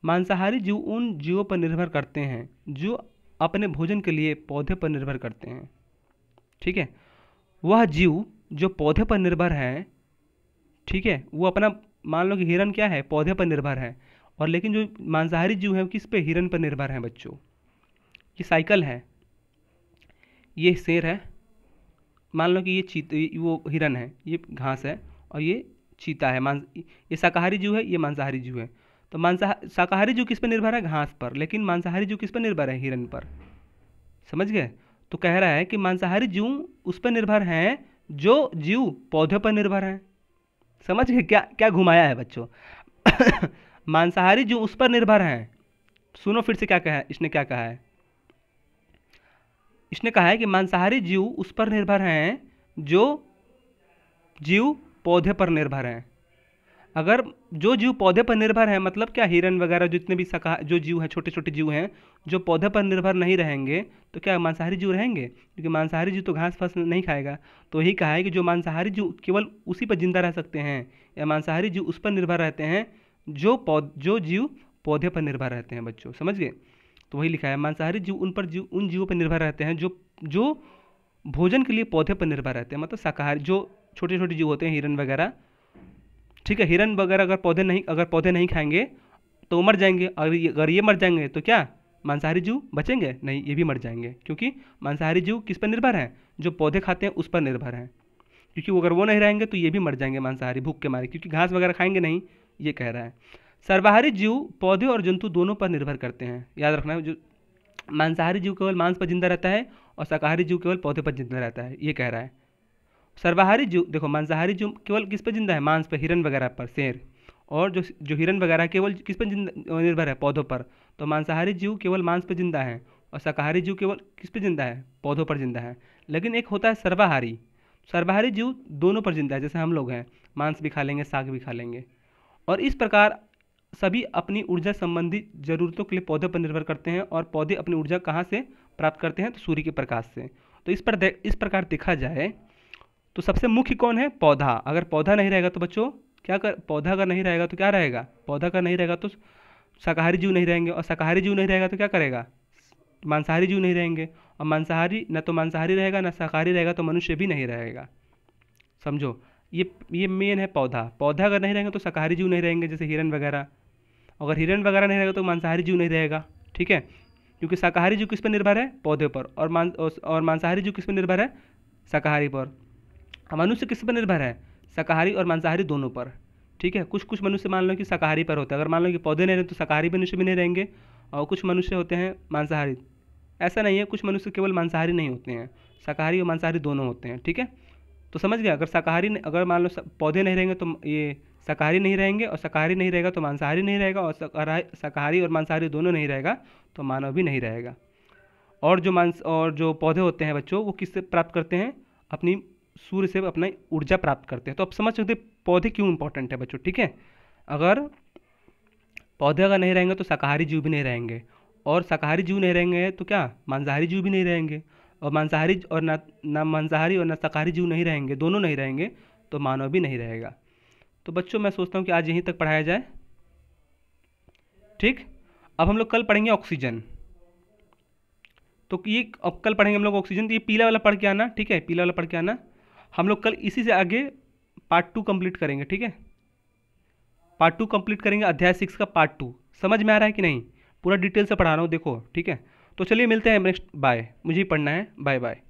A: मांसाहारी जीव उन जीवों पर निर्भर करते हैं जो अपने भोजन के लिए पौधे पर निर्भर करते हैं। ठीक है, वह जीव जो पौधे पर निर्भर है, ठीक है, वो अपना, मान लो कि हिरन क्या है, पौधे पर निर्भर है, और लेकिन जो मांसाहारी जीव है वो किस पे, हिरन पर निर्भर है बच्चों। ये साइकिल है। ये शेर है, मान लो कि वो हिरन है, ये घास है, और ये चीता है। ये शाकाहारी जीव है, ये मांसाहारी जीव है। तो तो शाकाहारी जीव किस पर निर्भर है? घास पर। लेकिन मांसाहारी जीव किस पर निर्भर है? हिरन पर। समझ गए? तो कह रहा है कि मांसाहारी जीव उस पर निर्भर हैं जो जीव पौधे पर निर्भर हैं। समझ गए क्या क्या घुमाया है बच्चों? मांसाहारी जीव उस पर निर्भर हैं। सुनो फिर से क्या कहा है इसने, क्या कहा है? इसने कहा है कि मांसाहारी जीव उस पर निर्भर हैं जो जीव पौधे पर निर्भर हैं। अगर जो जीव पौधे पर निर्भर है, मतलब क्या, हिरन वगैरह जितने भी जो जीव हैं, छोटे छोटे जीव हैं, जो पौधे पर निर्भर नहीं रहेंगे तो क्या मांसाहारी जीव रहेंगे? क्योंकि मांसाहारी जीव तो घास फस नहीं खाएगा। तो यही कहा है कि जो मांसाहारी जीव केवल उसी पर जिंदा रह सकते हैं, या मांसाहारी जीव उस पर निर्भर रहते हैं जो जीव पौधे पर निर्भर रहते हैं। बच्चों समझ गए? तो वही लिखा है, मांसाहारी जीव उन जीवों पर निर्भर रहते हैं जो भोजन के लिए पौधे पर निर्भर रहते हैं। मतलब शाकाहारी जो छोटे छोटे जीव होते हैं, हिरन वगैरह, ठीक है, हिरन वगैरह अगर पौधे नहीं खाएंगे तो वो मर जाएंगे। अगर ये मर जाएंगे तो क्या मांसाहारी जीव बचेंगे? नहीं, ये भी मर जाएंगे। क्योंकि मांसाहारी जीव किस पर निर्भर हैं? जो पौधे खाते हैं उस पर निर्भर हैं। क्योंकि अगर वो नहीं रहेंगे तो ये भी मर जाएंगे मांसाहारी, भूख के मारे, क्योंकि घास वगैरह खाएंगे नहीं, ये कह रहा है। सर्वाहारी जीव पौधे और जंतु दोनों पर निर्भर करते हैं। याद रखना, जो मांसाहारी जीव केवल मांस पर जिंदा रहता है और शाकाहारी जीव केवल पौधे पर जिंदा रहता है, ये कह रहा है। सर्वाहारी जीव, देखो मांसाहारी जीव केवल किस पर जिंदा है? मांस पर, हिरन वगैरह पर, शेर। और जो हिरन वगैरह केवल किस पर निर्भर है? पौधों पर। तो मांसाहारी जीव केवल मांस पर जिंदा है और शाकाहारी जीव केवल किस पर जिंदा है? पौधों पर जिंदा है। लेकिन एक होता है सर्वाहारी। सर्वाहारी जीव दोनों पर जिंदा है, जैसे हम लोग हैं, मांस भी खा लेंगे, साग भी खा लेंगे। और इस प्रकार सभी अपनी ऊर्जा संबंधी जरूरतों के लिए पौधे पर निर्भर करते हैं। और पौधे अपनी ऊर्जा कहाँ से प्राप्त करते हैं? तो सूर्य के प्रकाश से। तो इस प्रकार देखा जाए तो सबसे मुख्य कौन है? पौधा। अगर पौधा नहीं रहेगा तो बच्चों पौधा अगर नहीं रहेगा तो क्या रहेगा? पौधा अगर नहीं रहेगा तो शाकाहारी जीव नहीं रहेंगे, और शाकाहारी जीव नहीं रहेगा तो क्या करेगा? मांसाहारी जीव नहीं रहेंगे, और मांसाहारी न तो मांसाहारी रहेगा न शाकाहारी रहेगा, तो मनुष्य भी नहीं रहेगा। समझो, ये मेन है पौधा। पौधा अगर नहीं रहेंगे तो शाकाहारी जीव नहीं रहेंगे, जैसे हिरन वगैरह। अगर हिरन वगैरह नहीं रहेगा तो मांसाहारी जीव नहीं रहेगा, ठीक है। क्योंकि शाकाहारी जीव किस पर निर्भर है? पौधे पर। और मांसाहारी जीव किस पर निर्भर है? शाकाहारी पर। मनुष्य किस पर निर्भर है? शाकाहारी और मांसाहारी दोनों पर, ठीक है। कुछ मनुष्य मान लो कि शाकाहारी पर होते हैं। अगर मान लो कि पौधे नहीं रहे तो शाकाहारी मनुष्य भी नहीं रहेंगे, और कुछ मनुष्य होते हैं मांसाहारी। ऐसा नहीं है, कुछ मनुष्य केवल मांसाहारी नहीं होते हैं, शाकाहारी और मांसाहारी दोनों होते हैं, ठीक है। तो समझ गया, अगर मान लो पौधे नहीं रहेंगे तो ये शाकाहारी नहीं रहेंगे, और शाकाहारी नहीं रहेगा तो मांसाहारी नहीं रहेगा, और शाकाहारी और मांसाहारी दोनों नहीं रहेगा तो मानव भी नहीं रहेगा। और जो पौधे होते हैं बच्चों, वो किससे प्राप्त करते हैं? अपनी सूर्य से अपना ऊर्जा प्राप्त करते हैं। तो अब समझ सकते पौधे क्यों इंपॉर्टेंट है बच्चों, ठीक है। अगर पौधे नहीं रहेंगे तो शाकाहारी जीव भी नहीं रहेंगे, और शाकाहारी जीव नहीं रहेंगे तो क्या मांसाहारी जीव भी नहीं रहेंगे, और मांसाहारी और ना मांसाहारी और ना शाकाहारी जीव नहीं रहेंगे, दोनों नहीं रहेंगे, तो मानव भी नहीं रहेगा। तो बच्चों मैं सोचता हूँ कि आज यहीं तक पढ़ाया जाए, ठीक। अब हम लोग कल पढ़ेंगे ऑक्सीजन। तो ये अब कल पढ़ेंगे हम लोग ऑक्सीजन। तो ये पीला वाला पढ़ के आना, ठीक है, पीला वाला पढ़ के आना। हम लोग कल इसी से आगे पार्ट 2 कंप्लीट करेंगे, ठीक है। पार्ट 2 कंप्लीट करेंगे, अध्याय 6 का पार्ट 2। समझ में आ रहा है कि नहीं? पूरा डिटेल से पढ़ा रहा हूँ, देखो, ठीक है। तो चलिए मिलते हैं नेक्स्ट। बाय, मुझे ही पढ़ना है। Bye bye.